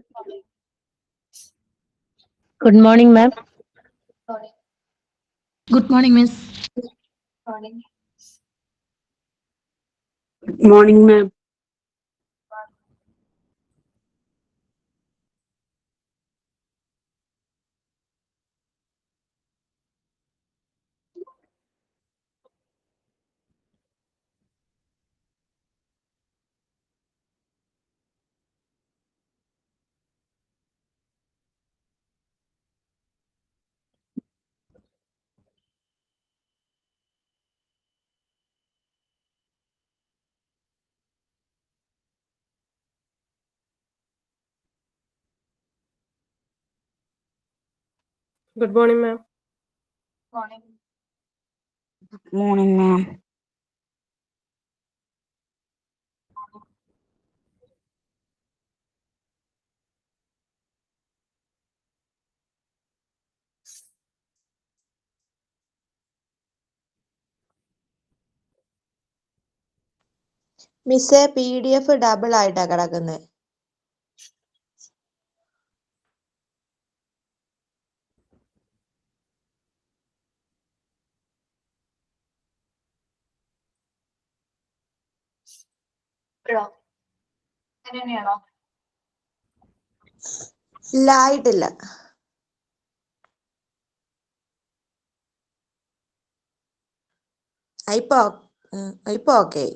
Good morning, ma'am. Good morning, miss. Good morning, ma'am. Good morning, ma'am. Morning, ma'am. മിസ്സേ PDF double ആയിട്ടാ കിടക്കുന്നത്. ഇല്ല, ആയിട്ടില്ല. ഇപ്പൊ ഇപ്പൊ ഓക്കെ.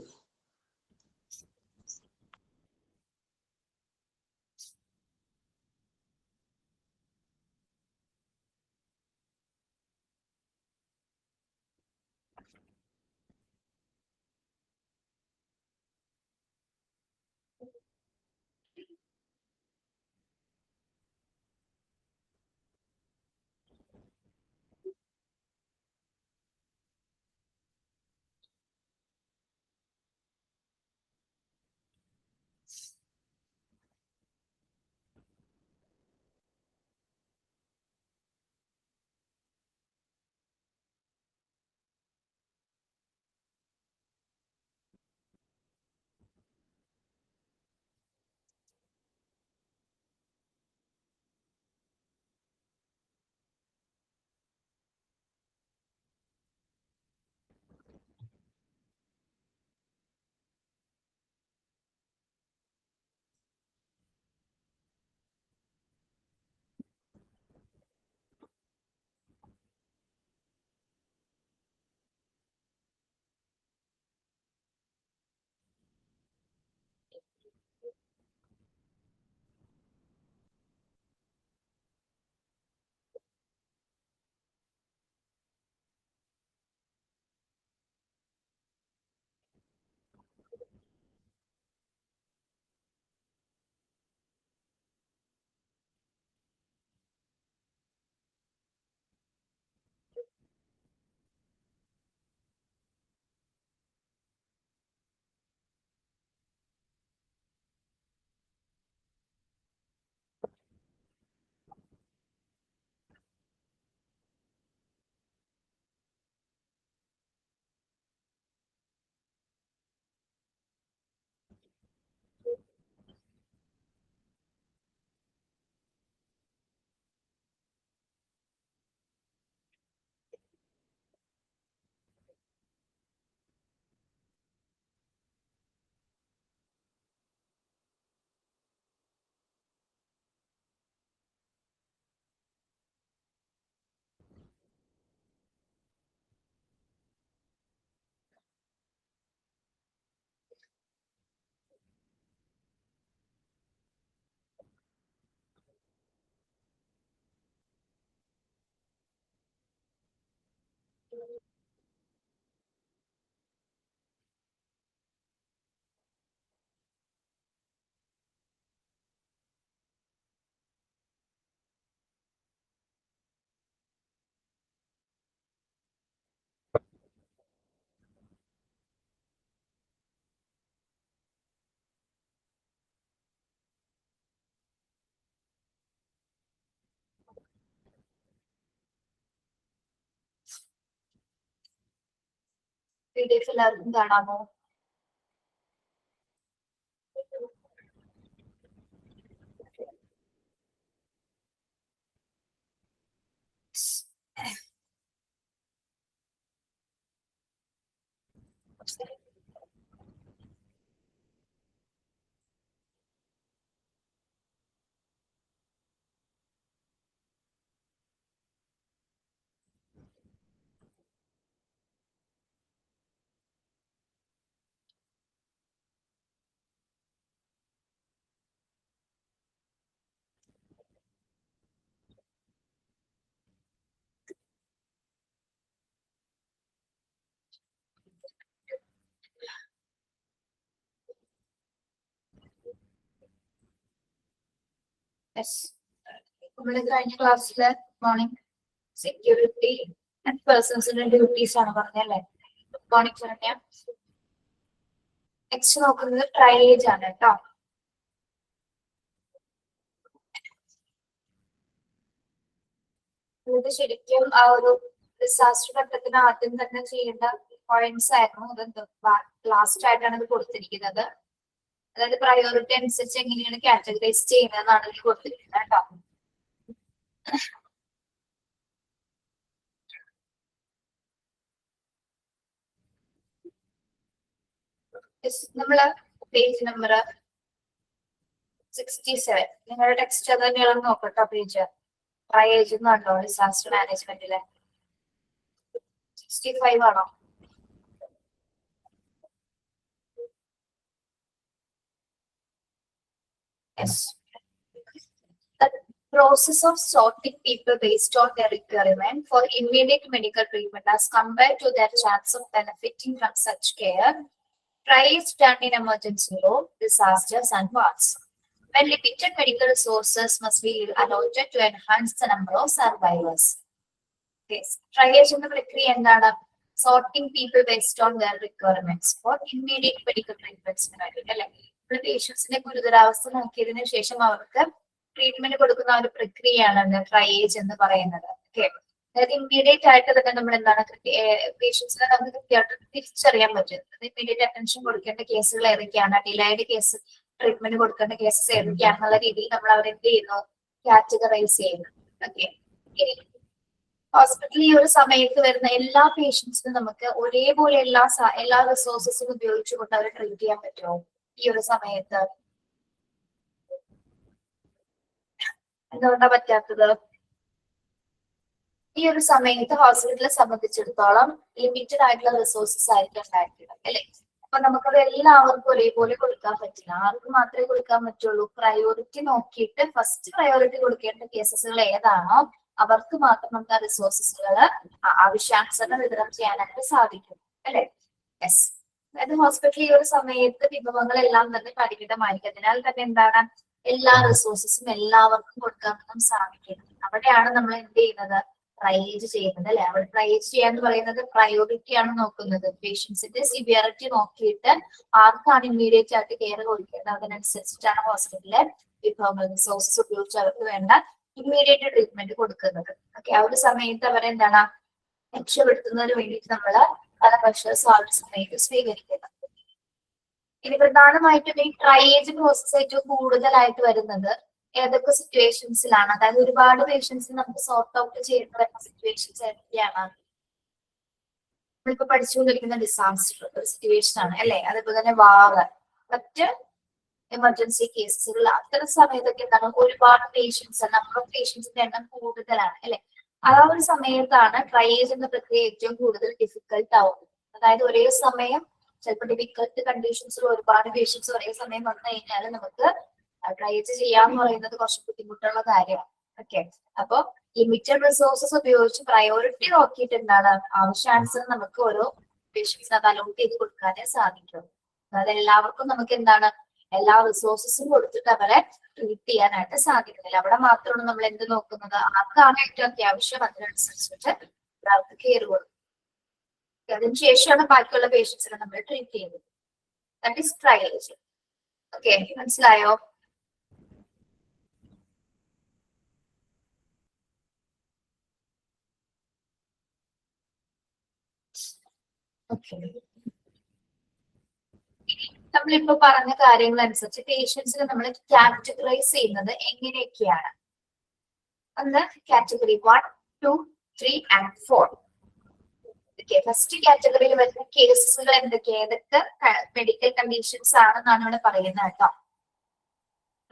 PDF എല്ലാവർക്കും കാണാമോ? യെസ്, നമ്മൾ കഴിഞ്ഞ ക്ലാസ്സിലെ മോർണിംഗ് സെക്യൂരിറ്റി ആൻഡ് പേഴ്സൺസിന്റെ ഡ്യൂട്ടീസ് ആണ് പറഞ്ഞല്ലേ. മോർണിംഗ് ശരണ്യ. നെക്സ്റ്റ് നോക്കുന്നത് ട്രയേജ് ആണ് കേട്ടോ. ഇത് ശരിക്കും ആ ഒരു ഡിസാസ്റ്റർ ഘട്ടത്തിന് ആദ്യം തന്നെ ചെയ്യേണ്ട പോയിന്റ്സ് ആയിരുന്നു. അത് ലാസ്റ്റ് ആയിട്ടാണ് ഇത് കൊടുത്തിരിക്കുന്നത്. അതായത് പ്രയോറിറ്റി അനുസരിച്ച് എങ്ങനെയാണ് കാറ്റഗറൈസ് ചെയ്യുന്നതെന്നാണ് ഇതിൽ കൊടുത്തിരിക്കുന്നത് കേട്ടോ. നമ്മള് പേജ് നമ്പർ 67 നിങ്ങളുടെ ടെക്സ്റ്റ് അത് തന്നെയാണ് നോക്കട്ടോ. പേജ് ട്രയേജ് എന്നുണ്ടോ ഡിസാസ്റ്റർ മാനേജ്മെന്റിലെ 65 ആണോ? Yes. The process of sorting people based on their requirement for immediate medical treatment as compared to their chance of benefiting from such care, trials done in emergency room, disasters and wars. When limited medical resources must be allotted to enhance the number of survivors. Yes. Trials in the പ്രക്രിയ എന്താണ്? Sorting people based on their requirements for immediate medical treatments. അല്ലെ, പേഷ്യൻസിന്റെ ഗുരുതരാവസ്ഥ നോക്കിയതിനു ശേഷം അവർക്ക് treatment കൊടുക്കുന്ന ഒരു പ്രക്രിയയാണ് triage എന്ന് പറയുന്നത്. ഓക്കെ, അതായത് ഇമ്മീഡിയറ്റ് ആയിട്ട് തന്നെ നമ്മൾ എന്താണ് പേഷ്യൻസിനെ നമുക്ക് കൃത്യമായിട്ട് തിരിച്ചറിയാൻ പറ്റും. ഇമ്മീഡിയറ്റ് അറ്റൻഷൻ കൊടുക്കേണ്ട കേസുകൾ ഏതൊക്കെയാണ്, ഡിലൈഡ് കേസ് ട്രീറ്റ്മെന്റ് കൊടുക്കേണ്ട കേസസ് ഏതൊക്കെയാണെന്നുള്ള രീതിയിൽ നമ്മൾ അവരെന്ത് ചെയ്യുന്നു, കാറ്റഗറൈസ് ചെയ്യുന്നു. ഓക്കെ, ഹോസ്പിറ്റലിൽ ഈ ഒരു സമയത്ത് വരുന്ന എല്ലാ പേഷ്യൻസിനും നമുക്ക് ഒരേപോലെ എല്ലാ റിസോഴ്സസും ഉപയോഗിച്ചുകൊണ്ട് അവരെ ട്രീറ്റ് ചെയ്യാൻ പറ്റുമോ ഈ ഒരു സമയത്ത്? എന്തുകൊണ്ടാ പറ്റാത്തത്? ഈ ഒരു സമയത്ത് ഹോസ്പിറ്റലിനെ സംബന്ധിച്ചിടത്തോളം ലിമിറ്റഡ് ആയിട്ടുള്ള റിസോഴ്സസ് ആയിരിക്കും ഉണ്ടായിരിക്കുന്നത് അല്ലെ. അപ്പൊ നമുക്കത് എല്ലാവർക്കും ഒരേപോലെ കൊടുക്കാൻ പറ്റില്ല. ആർക്ക് മാത്രമേ കൊടുക്കാൻ പറ്റുള്ളൂ? പ്രയോറിറ്റി നോക്കിയിട്ട് ഫസ്റ്റ് പ്രയോറിറ്റി കൊടുക്കേണ്ട കേസസുകൾ ഏതാണോ അവർക്ക് മാത്രം നമുക്ക് ആ റിസോഴ്സസുകൾ ആവശ്യാനുസരണം വിതരണം ചെയ്യാനായിട്ട് സാധിക്കും അല്ലെ. യെസ്, അതായത് ഹോസ്പിറ്റലിൽ ഈ ഒരു സമയത്ത് വിഭവങ്ങളെല്ലാം തന്നെ പരിമിതമായിരിക്കും. അതിനാൽ തന്നെ എന്താണ്, എല്ലാ റിസോഴ്സസും എല്ലാവർക്കും കൊടുക്കാനൊന്നും സാധിക്കും. അവിടെയാണ് നമ്മൾ എന്ത് ചെയ്യുന്നത്, ട്രയേജ് ചെയ്യുന്നത് അല്ലെ. അവിടെ ട്രയേജ് ചെയ്യാന്ന് പറയുന്നത് പ്രയോറിറ്റി ആണ് നോക്കുന്നത്. പേഷ്യൻസിന്റെ സിവിയറിറ്റി നോക്കിയിട്ട് ആർക്കാണ് ഇമ്മീഡിയറ്റ് ആയിട്ട് കെയർ കൊടുക്കേണ്ടത് അതിനനുസരിച്ചിട്ടാണ് ഹോസ്പിറ്റലിലെ വിഭവങ്ങൾ റിസോഴ്സസ് ഉപയോഗിച്ച് അവർക്ക് വേണ്ട ഇമ്മീഡിയറ്റ് ട്രീറ്റ്മെന്റ് കൊടുക്കുന്നത്. ഓക്കെ, ആ ഒരു സമയത്ത് അവരെന്താണ് രക്ഷപ്പെടുത്തുന്നതിന് വേണ്ടിയിട്ട് നമ്മൾ പല മെഷേഴ്സ് ആ ഒരു സമയത്ത് സ്വീകരിക്കുന്നത്. ഇനി പ്രധാനമായിട്ടും ഈ ട്രയേജ് പ്രോസസ് ഏറ്റവും കൂടുതലായിട്ട് വരുന്നത് ഏതൊക്കെ സിറ്റുവേഷൻസിലാണ്? അതായത് ഒരുപാട് പേഷ്യൻസ് നമുക്ക് സോർട്ട് ഔട്ട് ചെയ്യേണ്ടി വരുന്ന സിറ്റുവേഷൻസ് ഏതൊക്കെയാണ്? നമ്മളിപ്പോ പഠിച്ചുകൊണ്ടിരിക്കുന്ന ഡിസാസ്റ്റർ ഒരു സിറ്റുവേഷൻ ആണ് അല്ലെ. അതേപോലെ തന്നെ വാറ്, മറ്റ് എമർജൻസി കേസുകൾ, അത്തരം സമയത്തൊക്കെ എന്താണ് ഒരുപാട് പേഷ്യൻസ്, നമ്പർ ഓഫ് പേഷ്യൻസിന്റെ എണ്ണം കൂടുതലാണ് അല്ലെ. ആ ഒരു സമയത്താണ് ട്രയേജ് എന്ന പ്രക്രിയ ഏറ്റവും കൂടുതൽ ഡിഫിക്കൽട്ട് ആവുന്നത്. അതായത് ഒരേ സമയം ചിലപ്പോൾ ഡിഫിക്കൽട്ട് കണ്ടീഷൻസിൽ ഒരുപാട് പേഷ്യൻസ് ഒരേ സമയം വന്നു കഴിഞ്ഞാൽ നമുക്ക് ട്രയേജ് ചെയ്യാന്ന് പറയുന്നത് കുറച്ച് ബുദ്ധിമുട്ടുള്ള കാര്യമാണ്. ഓക്കെ, അപ്പൊ ലിമിറ്റഡ് റിസോഴ്സസ് ഉപയോഗിച്ച് പ്രയോറിറ്റി നോക്കിയിട്ട് എന്താണ് ആവശ്യാനുസരണം നമുക്ക് ഓരോ പേഷ്യൻസിന് അത് അലോട്ട് ചെയ്ത് കൊടുക്കാനേ സാധിക്കും. അതായത് എല്ലാവർക്കും നമുക്ക് എന്താണ് എല്ലാ റിസോഴ്സസും കൊടുത്തിട്ട് അവരെ ട്രീറ്റ് ചെയ്യാനായിട്ട് സാധിക്കുന്നില്ല. അവിടെ മാത്രമാണ് നമ്മൾ എന്ത് നോക്കുന്നത്, ആർക്കാണ് ഏറ്റവും അത്യാവശ്യം അതിനനുസരിച്ചിട്ട് അവർക്ക് കെയർ കൊടുക്കും. അതിനുശേഷമാണ് ബാക്കിയുള്ള പേഷ്യൻസിനെ നമ്മൾ ട്രീറ്റ് ചെയ്യുന്നത്. That is triage. ഓക്കെ, മനസ്സിലായോ? ഓക്കെ, നമ്മളിപ്പോ പറഞ്ഞ കാര്യങ്ങൾ അനുസരിച്ച് പേഷ്യൻസിനെ നമ്മൾ കാറ്റഗറൈസ് ചെയ്യുന്നത് എങ്ങനെയൊക്കെയാണ്? ഒന്ന് കാറ്റഗറി 1, 2, 3 and 4. ഓക്കെ, ഫസ്റ്റ് കാറ്റഗറിയിൽ വരുന്ന കേസസുകൾ എന്തൊക്കെയാ, ഏതൊക്കെ മെഡിക്കൽ കണ്ടീഷൻസ് ആണെന്നാണ് ഇവിടെ പറയുന്നത് കേട്ടോ.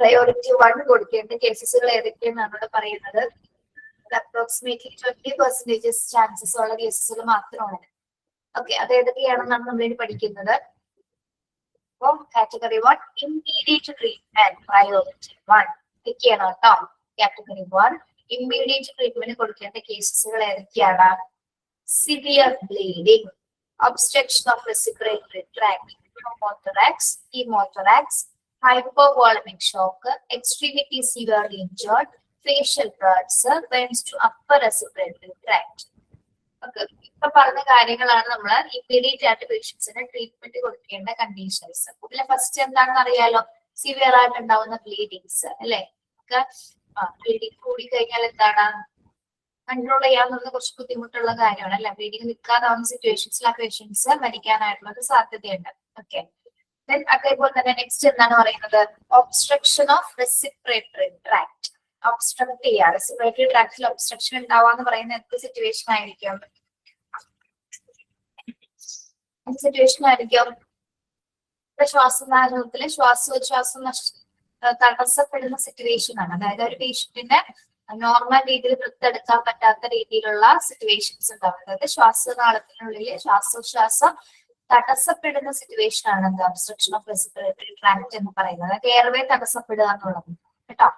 പ്രയോറിറ്റി 1 കൊടുക്കേണ്ട കേസസുകൾ ഏതൊക്കെയാണെന്നാണ് ഇവിടെ പറയുന്നത്. അപ്രോക്സിമേറ്റ്ലി 20% ചാൻസസ് ഉള്ള കേസസുകൾ മാത്രമാണ്. ഓക്കെ, അത് ഏതൊക്കെയാണെന്നാണ് നമ്മൾ പഠിക്കുന്നത്. അപ്പോൾ കാറ്റഗറി 1 ഇമ്മീഡിയറ്റ് ട്രീറ്റ്മെന്റ് പ്രയോറിറ്റി 1 ഇതൊക്കെയാണ് കേട്ടോ. കാറ്റഗറി 1 ഇമ്മീഡിയറ്റ് ട്രീറ്റ്മെന്റ് കൊടുക്കേണ്ട കേസസുകൾ ഏതൊക്കെയാണ്? Severe bleeding, obstruction of respiratory tract, pneumothorax, hemothorax, hypovolemic shock, extremity severely injured, facial burns, burns to upper respiratory tract. Okay. ഇപ്പൊ പറഞ്ഞ കാര്യങ്ങളാണ് നമ്മൾ ഇമ്മീഡിയറ്റ് ആയിട്ട് പേഷ്യൻസിന് ട്രീറ്റ്മെന്റ് കൊടുക്കേണ്ട കണ്ടീഷൻസ്. ഇതിലെ ഫസ്റ്റ് എന്താണെന്ന് അറിയാലോ, സിവിയർ ആയിട്ട് ഉണ്ടാവുന്ന ബ്ലീഡിങ്സ് അല്ലെ. ബ്ലീഡിങ് കൂടി കഴിഞ്ഞാൽ എന്താണ് കൺട്രോൾ ചെയ്യാവുന്നത് കുറച്ച് ബുദ്ധിമുട്ടുള്ള കാര്യമാണ് അല്ലെ. ബ്ലീഡിങ് നിൽക്കാതാവുന്ന സിറ്റുവേഷൻസിൽ ആ പേഷ്യൻസ് മരിക്കാനായിട്ടുള്ള സാധ്യതയുണ്ട്. ഓക്കെ. അതേപോലെ തന്നെ നെക്സ്റ്റ് എന്താണ് പറയുന്നത്, ഒബ്സ്ട്രക്ഷൻ ഓഫ് റെസിപ്പിറേറ്ററി ട്രാക്ട്. ഒബ്സ്ട്രക്ട് ചെയ്യുക, റെസിപ്പിറേറ്ററി ട്രാക്റ്റിൽ ഒബ്സ്ട്രക്ഷൻ ഉണ്ടാവാന്ന് പറയുന്ന എന്ത് സിറ്റുവേഷൻ ആയിരിക്കും? സിറ്റുവേഷൻ ആയിരിക്കും ശ്വാസനാളത്തിലെ ശ്വാസോച്ഛ്വാസം തടസ്സപ്പെടുന്ന സിറ്റുവേഷൻ ആണ്. അതായത് ഒരു പേഷ്യന്റിന് നോർമൽ രീതിയിൽ പുറത്തെടുക്കാൻ പറ്റാത്ത രീതിയിലുള്ള സിറ്റുവേഷൻസ് ഉണ്ടാവും. അതായത് ശ്വാസനാളത്തിനുള്ളിൽ ശ്വാസോച്ഛ്വാസം തടസ്സപ്പെടുന്ന സിറ്റുവേഷൻ ആണ് എന്താ ഒബ്സ്ട്രക്ഷൻ ഓഫ് റെസിപ്പിറേറ്ററി ട്രാക്ട് എന്ന് പറയുന്നത്. എയർവേ തടസ്സപ്പെടുക എന്നുള്ളത് കേട്ടോ.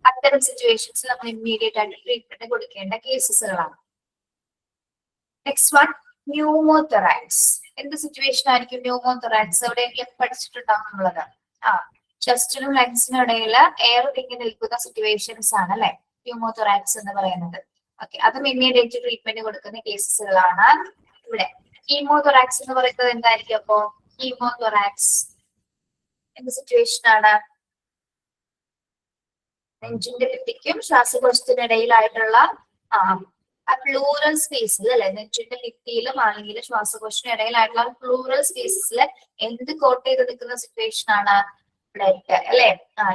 അത്തരം സിറ്റുവേഷൻസ് നമ്മൾ ഇമ്മീഡിയറ്റ് ആയിട്ട് ട്രീറ്റ്മെന്റ് കൊടുക്കേണ്ട കേസസുകളാണ്. Next one, pneumothorax. എന്ത് സിറ്റുവേഷൻ ആയിരിക്കും ന്യൂമോതൊറാക്സ്? എവിടെയെങ്കിലും പഠിച്ചിട്ടുണ്ടാവും എന്നുള്ളത്. ചെസ്റ്റിനും ലങ്സിനും ഇടയിൽ എയർ തിങ്ങി നിൽക്കുന്ന സിറ്റുവേഷൻസ് ആണ് അല്ലെ ന്യൂമോതൊറാക്സ് എന്ന് പറയുന്നത്. ഓക്കെ, അതും ഇമ്മീഡിയറ്റ് ട്രീറ്റ്മെന്റ് കൊടുക്കുന്ന കേസസുകളാണ് ഇവിടെ. ഹീമോതൊറാക്സ് എന്ന് പറയുന്നത് എന്തായിരിക്കും? അപ്പോ ഹീമോതൊറാക്സ് എന്ത് സിറ്റുവേഷൻ ആണ്? നെഞ്ചിന്റെ ഭിത്തിക്കും ശ്വാസകോശത്തിനിടയിലായിട്ടുള്ള പ്ലൂറൽ സ്പേസിൽ അല്ലെ, നെഞ്ചിന്റെ ഭിത്തിയിലും അല്ലെങ്കിൽ ശ്വാസകോശത്തിന് ഇടയിലായിട്ടുള്ള പ്ലൂറൽ സ്പേസസിൽ എന്ത് കോട്ട് ചെയ്ത് നിൽക്കുന്ന സിറ്റുവേഷൻ ആണ്? ബ്ലഡ് അല്ലെ.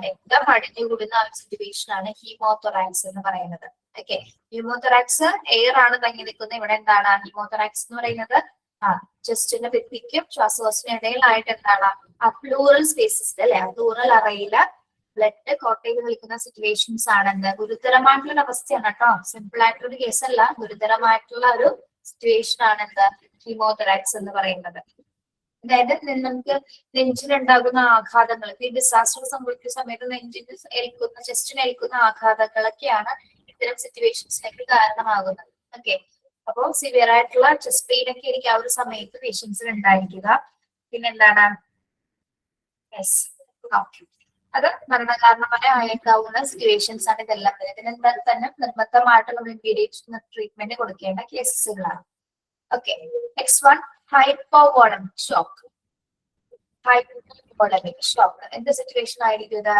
രക്തം അടിഞ്ഞുകൂടുന്ന ആ സിറ്റുവേഷൻ ആണ് ഹീമോതൊറാക്സ് എന്ന് പറയുന്നത്. ഓക്കെ, ഹീമോതൊറാക്സ് എയർ ആണ് തങ്ങി നിൽക്കുന്നത്. ഇവിടെ എന്താണ് ഹീമോതൊറാക്സ് എന്ന് പറയുന്നത്? ചെസ്റ്റിന്റെ ഭിത്തിക്കും ശ്വാസകോശത്തിന് ഇടയിലായിട്ട് എന്താണ് പ്ലൂറൽ സ്പേസസിൽ അല്ലെ, പ്ലൂറൽ അറയില് ബ്ലഡ് കോട്ട് ചെയ്ത് നിൽക്കുന്ന സിറ്റുവേഷൻസ് ആണ്. എന്ത് ഗുരുതരമായിട്ടുള്ള അവസ്ഥയാണ് കേട്ടോ. സിമ്പിൾ ആയിട്ടുള്ള ഒരു കേസല്ല, ഗുരുതരമായിട്ടുള്ള ഒരു സിറ്റുവേഷൻ ആണ് എന്ത് ഹീമോതൊറാക്സ് എന്ന് പറയുന്നത്. അതായത് നമുക്ക് നെഞ്ചിനുണ്ടാകുന്ന ആഘാതങ്ങൾ, ഈ ഡിസാസ്റ്റർ സംഭവിക്കുന്ന സമയത്ത് നെഞ്ചിന് ഏൽക്കുന്ന ചെസ്റ്റിന് ഏൽക്കുന്ന ആഘാതങ്ങളൊക്കെയാണ് ഇത്തരം സിറ്റുവേഷൻസിലേക്ക് കാരണമാകുന്നത്. ഓക്കെ, അപ്പോ സിവിയർ ആയിട്ടുള്ള ചെസ്റ്റ് പെയിൻ ഒക്കെ ആയിരിക്കും ആ ഒരു സമയത്ത് പേഷ്യൻസിന് ഉണ്ടായിരിക്കുക. പിന്നെന്താണ്, അത് മരണകാരണമായി ആയേക്കാവുന്ന സിറ്റുവേഷൻസ് ആണ് ഇതെല്ലാം. ഇതിനെന്താ തന്നെ നിർബന്ധമായിട്ടുള്ള ഇമ്മീഡിയറ്റ് ട്രീറ്റ്മെന്റ് കൊടുക്കേണ്ട കേസസുകളാണ്. Okay, next one, hypovolemic shock. Hypovolemic shock എന്ത് സിറ്റുവേഷൻ ആയിരിക്കും ഇത്?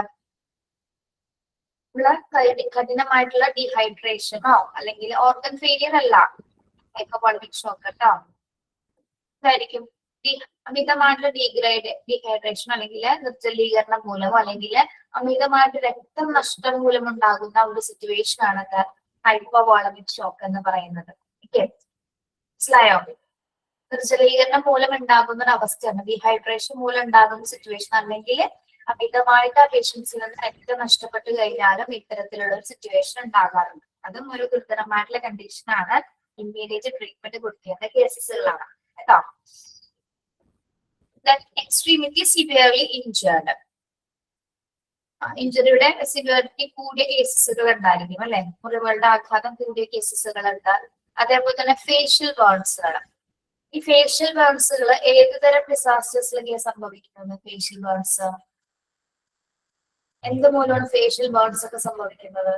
കഠിനമായിട്ടുള്ള ഡീഹൈഡ്രേഷനോ അല്ലെങ്കിൽ ഓർഗൻ ഫെയിലിയർ അല്ല ഹൈപ്പോവോളമിക് ഷോക്ക് കേട്ടോ. ഇതായിരിക്കും അമിതമായിട്ടുള്ള ഡീഹൈഡ്രേഷൻ അല്ലെങ്കിൽ നിർജ്ജലീകരണം മൂലമോ അല്ലെങ്കിൽ അമിതമായിട്ട് രക്തം നഷ്ടം മൂലം ഉണ്ടാകുന്ന ഒരു സിറ്റുവേഷൻ ആണ് ഹൈപ്പോവോളമിക് ഷോക്ക് എന്ന് പറയുന്നത്. ഓക്കെ, മനസ്സിലായോ? നിർജ്ജലീകരണം മൂലം ഉണ്ടാകുന്ന ഒരു അവസ്ഥയാണ്, ഡീഹൈഡ്രേഷൻ മൂലം ഉണ്ടാകുന്ന സിറ്റുവേഷൻ. അല്ലെങ്കിൽ അമിതമായിട്ട് ആ പേഷ്യൻസിൽ നിന്ന് രക്തം നഷ്ടപ്പെട്ടു കഴിഞ്ഞാലും ഇത്തരത്തിലുള്ള ഒരു സിറ്റുവേഷൻ ഉണ്ടാകാറുണ്ട്. അതും ഒരു ഗുരുതരമായിട്ടുള്ള കണ്ടീഷൻ ആണ്. ഇമ്മീഡിയറ്റ് ട്രീറ്റ്മെന്റ് കൊടുക്കേണ്ട കേസസുകളാണ് കേട്ടോ. Extremity severely injured. ഇഞ്ചുറിയുടെ സിവിയറിറ്റി കൂടിയ കേസസുകൾ ഉണ്ടായിരിക്കും അല്ലെ, മുറിവുകളുടെ ആഘാതം കൂടിയ കേസസുകൾ ഉണ്ട്. അതേപോലെ തന്നെ ഫേഷ്യൽ ബേൺസുകൾ. ഈ ഫേഷ്യൽ ബേൺസുകൾ ഏത് തരം ഡിസാസ്റ്റേഴ്സിലൊക്കെ സംഭവിക്കുന്നത്? ഫേഷ്യൽ ബേൺസ് എന്ത് മൂലമാണ് ഫേഷ്യൽ ബേൺസ് ഒക്കെ സംഭവിക്കുന്നത്?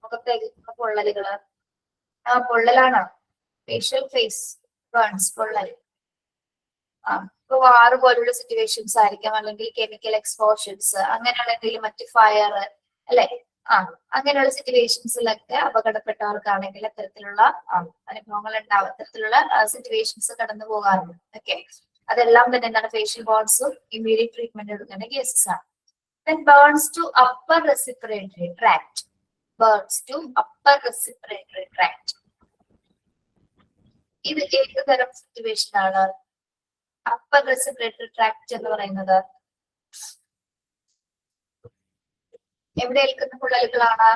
മുഖത്തേക്ക് പൊള്ളലുകള്, പൊള്ളലാണ് ഫേഷ്യൽ ഫേസ് ബേൺസ്, പൊള്ളൽ. ഇപ്പൊ വാറ് പോലുള്ള സിറ്റുവേഷൻസ് ആയിരിക്കാം, അല്ലെങ്കിൽ കെമിക്കൽ എക്സ്പോഷൻസ്, അങ്ങനെയുള്ള എന്തെങ്കിലും മറ്റ് ഫയർ അല്ലെ, അങ്ങനെയുള്ള സിറ്റുവേഷൻസിലൊക്കെ അപകടപ്പെട്ടവർക്കാണെങ്കിൽ അത്തരത്തിലുള്ള അനുഭവങ്ങൾ ഉണ്ടാവും, അത്തരത്തിലുള്ള സിറ്റുവേഷൻസ് കടന്നു പോകാറുണ്ട്. ഓക്കെ, അതെല്ലാം തന്നെ എന്താണ് ഫേഷ്യൽ ബേൺസും ഇമ്മീഡിയറ്റ് ട്രീറ്റ്മെന്റ് എടുക്കേണ്ട കേസസ് ആണ്. Then burns to upper respiratory tract. Burns to upper respiratory tract. ഇത് ഏത് തരം സിറ്റുവേഷൻ ആണ്? അപ്പർ റെസ്പിറേറ്ററി ട്രാക്ട് എന്ന് പറയുന്നത് എവിടെ ഏൽക്കുന്ന പൊള്ളലുകളാണ്?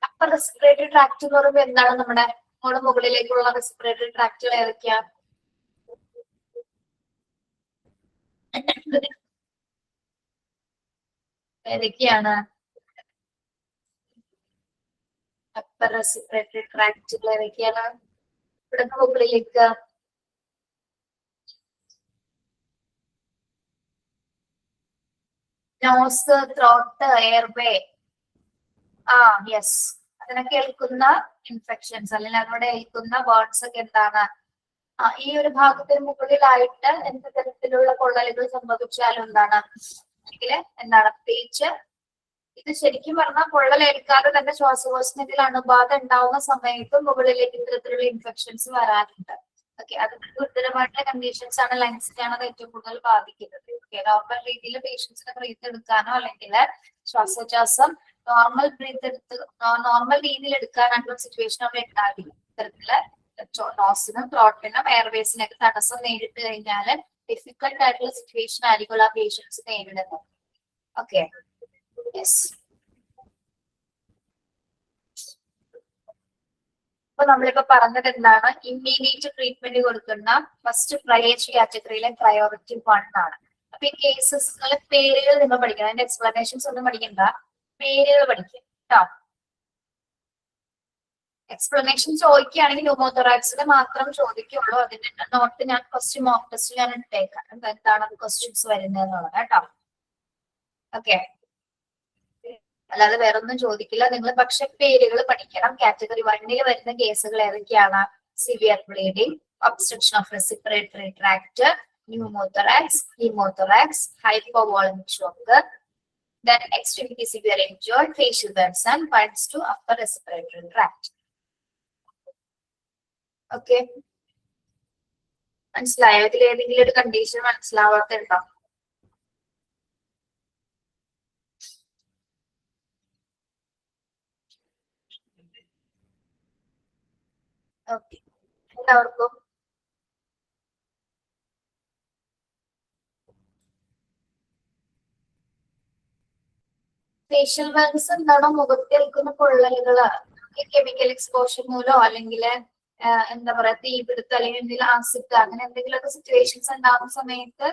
അപ്പർ റെസ്പിറേറ്ററി ട്രാക്ട് എന്ന് പറയുമ്പോൾ എന്താണ്? നമ്മുടെ മുകളിലേക്കുള്ള റെസ്പിറേറ്ററി ട്രാക്ടുകൾ ഏതൊക്കെയാ? ഏതൊക്കെയാണ് അപ്പർ റെസ്പിറേറ്ററി ട്രാക്ടുകൾ? ഏതൊക്കെയാണ്? ഇവിടെ മുകളിലേക്ക് നോസ്, ത്രോട്ട്, എയർവേ, യെസ്, അതിനൊക്കെ ഏൽക്കുന്ന ഇൻഫെക്ഷൻസ് അല്ലെങ്കിൽ അതിനോട് ഏൽക്കുന്ന വേർഡ്സ് ഒക്കെ എന്താണ്? ഈ ഒരു ഭാഗത്തിന് മുകളിലായിട്ട് എന്ത് തരത്തിലുള്ള പൊള്ളലുകൾ സംഭവിച്ചാലും എന്താണ് അല്ലെങ്കിൽ എന്താണ് പേച്ച്. ഇത് ശരിക്കും പറഞ്ഞാൽ പൊള്ളലേൽക്കാതെ തന്നെ ശ്വാസകോശത്തിൽ അണുബാധ ഉണ്ടാവുന്ന സമയത്ത് മുകളിലേക്ക് ഇത്തരത്തിലുള്ള ഇൻഫെക്ഷൻസ് വരാറുണ്ട്. ഓക്കെ, അത് ഗുരുതരമായിട്ടുള്ള കണ്ടീഷൻസ് ആണ്, ലങ്സിനെയാണ് അത് ഏറ്റവും കൂടുതൽ ബാധിക്കുന്നത്. ഓക്കെ, നോർമൽ രീതിയിൽ പേഷ്യൻസിനെ ബ്രീത്ത് എടുക്കാനോ അല്ലെങ്കിൽ ശ്വാസോച്ഛ്വാസം നോർമൽ രീതിയിൽ എടുക്കാനായിട്ടുള്ള സിറ്റുവേഷൻ അവിടെ ഉണ്ടാവില്ല. ഇത്തരത്തില് നോസിനും ത്രോട്ടിനും എയർവേസിനൊക്കെ തടസ്സം നേരിട്ട് കഴിഞ്ഞാൽ ഡിഫിക്കൽട്ട് ആയിട്ടുള്ള സിറ്റുവേഷൻ ആയിരിക്കും ആ പേഷ്യൻസ് നേരിടുന്നത്. Okay, yes. അപ്പൊ നമ്മളിപ്പോ പറഞ്ഞത് എന്താണ്? ഇമ്മീഡിയറ്റ് ട്രീറ്റ്മെന്റ് കൊടുക്കുന്ന ഫസ്റ്റ് ട്രയേജ് കാറ്റഗറിയിലെ പ്രയോറിറ്റി 1 ആണ്. അപ്പൊ ഈ കേസസ് പേരുകൾ നിങ്ങൾ പഠിക്കണം, അതിന്റെ എക്സ്പ്ലനേഷൻസ് ഒന്നും പഠിക്കണ്ട, പേരുകൾ പഠിക്കുക കേട്ടോ. എക്സ്പ്ലനേഷൻ ചോദിക്കുകയാണെങ്കിൽ ന്യൂമോതൊറാക്സിന് മാത്രം ചോദിക്കുള്ളൂ. അതിന്റെ നോട്ട് ഞാൻ ഫസ്റ്റ് മോക്ക് ടെസ്റ്റ് ഞാൻ ഇട്ടേക്കാം, എന്താണ് ക്വസ്റ്റ്യൻസ് വരുന്നതെന്നുള്ളത് കേട്ടോ. ഓക്കെ, അല്ലാതെ വേറൊന്നും ചോദിക്കില്ല. നിങ്ങൾ പക്ഷെ പേരുകൾ പഠിക്കണം. കാറ്റഗറി 1 വരുന്ന കേസുകൾ ഏതൊക്കെയാണ്? Severe bleeding, obstruction of respiratory tract, pneumothorax, hemothorax, hypovolemic shock, then extremity severe injured, facial burns and bites to upper respiratory tract. Okay. മനസ്സിലായോ? ഇതിൽ ഏതെങ്കിലും ഒരു കണ്ടീഷൻ മനസ്സിലാവാത്തുണ്ടോ? ഓക്കെ, എല്ലാവർക്കും ഫേഷ്യൽ ബേൺസ് എന്താണോ മുഖത്തേൽക്കുന്ന പൊള്ളലുകള് കെമിക്കൽ എക്സ്പോഷർ മൂലോ അല്ലെങ്കിൽ എന്താ പറയാ തീപിടുത്തം അല്ലെങ്കിൽ എന്തെങ്കിലും ആസിഡ് അങ്ങനെ എന്തെങ്കിലുമൊക്കെ സിറ്റുവേഷൻസ് ഉണ്ടാവുന്ന സമയത്ത്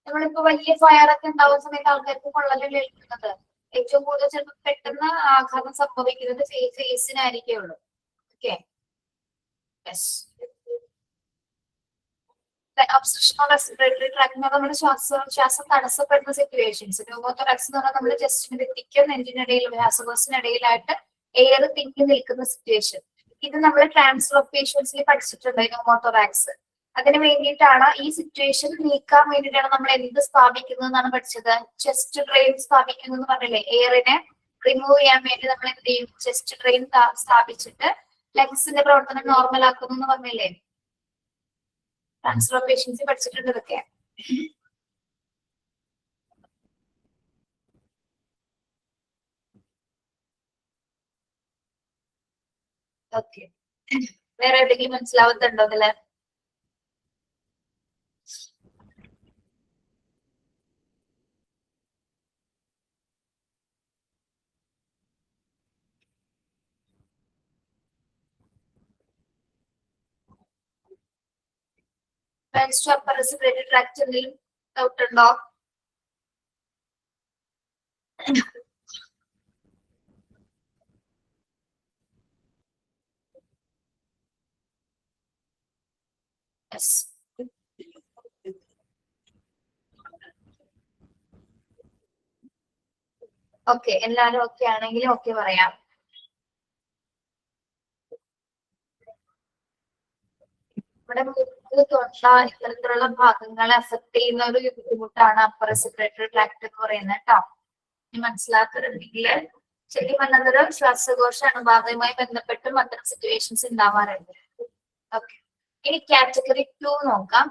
നമ്മളിപ്പോ വലിയ ഫയർ ഒക്കെ ഉണ്ടാവുന്ന സമയത്ത് ആൾക്കാർക്ക് പൊള്ളലുകൾ ഏൽക്കുന്നത് ഏറ്റവും കൂടുതൽ ചിലപ്പോൾ പെട്ടെന്ന് ആഘാതം സംഭവിക്കുന്നത് ഫേസിനായിരിക്കുള്ളൂ. Okay, obstruction of respiratory tract എന്ന് പറഞ്ഞാൽ നമ്മുടെ ശ്വാസം തടസ്സപ്പെടുന്ന സിറ്റുവേഷൻസ്. ന്യൂമോതൊറാക്സ് എന്ന് പറഞ്ഞാൽ നമ്മുടെ ചെസ്റ്റിന്റെ തിക്കും നെഞ്ചിനിടയിൽ ശ്വാസകോശത്തിനിടയിലായിട്ട് എയർ തിങ്ങി നിൽക്കുന്ന സിറ്റുവേഷൻ. ഇത് നമ്മൾ ട്രാൻസ്ഫർ ഓഫ് പേഷ്യൻസിൽ പഠിച്ചിട്ടുണ്ട് ന്യൂമോതൊറാക്സ്. അതിന് വേണ്ടിയിട്ടാണ് ഈ സിറ്റുവേഷൻ നീക്കാൻ വേണ്ടിയിട്ടാണ് നമ്മൾ എന്ത് സ്ഥാപിക്കുന്നത് എന്നാണ് പഠിച്ചത്. ചെസ്റ്റ് ഡ്രെയിൻ സ്ഥാപിക്കുന്നു എന്ന് പറഞ്ഞില്ലേ? എയറിനെ റിമൂവ് ചെയ്യാൻ വേണ്ടി നമ്മൾ എന്ത് ചെയ്യും? ചെസ്റ്റ് ഡ്രെയിൻ സ്ഥാപിച്ചിട്ട് ലങ്സിന്റെ പ്രവർത്തനം നോർമൽ ആക്കുന്നു എന്ന് പറഞ്ഞില്ലേ? ട്രാൻസ്ഫർ ഓഫ് പേഷ്യൻസി പഠിച്ചിട്ടുണ്ട് ഇതൊക്കെ. ഓക്കെ, വേറെ എവിടെയെങ്കിലും മനസ്സിലാവുന്നുണ്ടോ അതില്? അപ്പർ റെസ്പിറേറ്ററി ട്രാക്ട് എന്തെങ്കിലും ഡൗട്ട് ഉണ്ടോ? ഓക്കെ, എല്ലാരും ഓക്കെ ആണെങ്കിൽ ഓക്കെ പറയാം. നമ്മുടെ മൂക്ക്, തൊണ്ട ഇത്തരത്തിലുള്ള ഭാഗങ്ങളെ അഫക്ട് ചെയ്യുന്ന ഒരു ബുദ്ധിമുട്ടാണ് അപ്പർ റെസ്പിറേറ്ററി ട്രാക്ട് എന്ന് പറയുന്നത് കേട്ടോ. ഇനി മനസ്സിലാക്കുന്നുണ്ടെങ്കിൽ ശരിക്കും പറഞ്ഞതൊരു ശ്വാസകോശ അണുബാധയുമായി ബന്ധപ്പെട്ടും അത്തരം സിറ്റുവേഷൻസ് ഉണ്ടാവാറുണ്ട്. ഓക്കെ, ഇനി കാറ്റഗറി 2 നോക്കാം.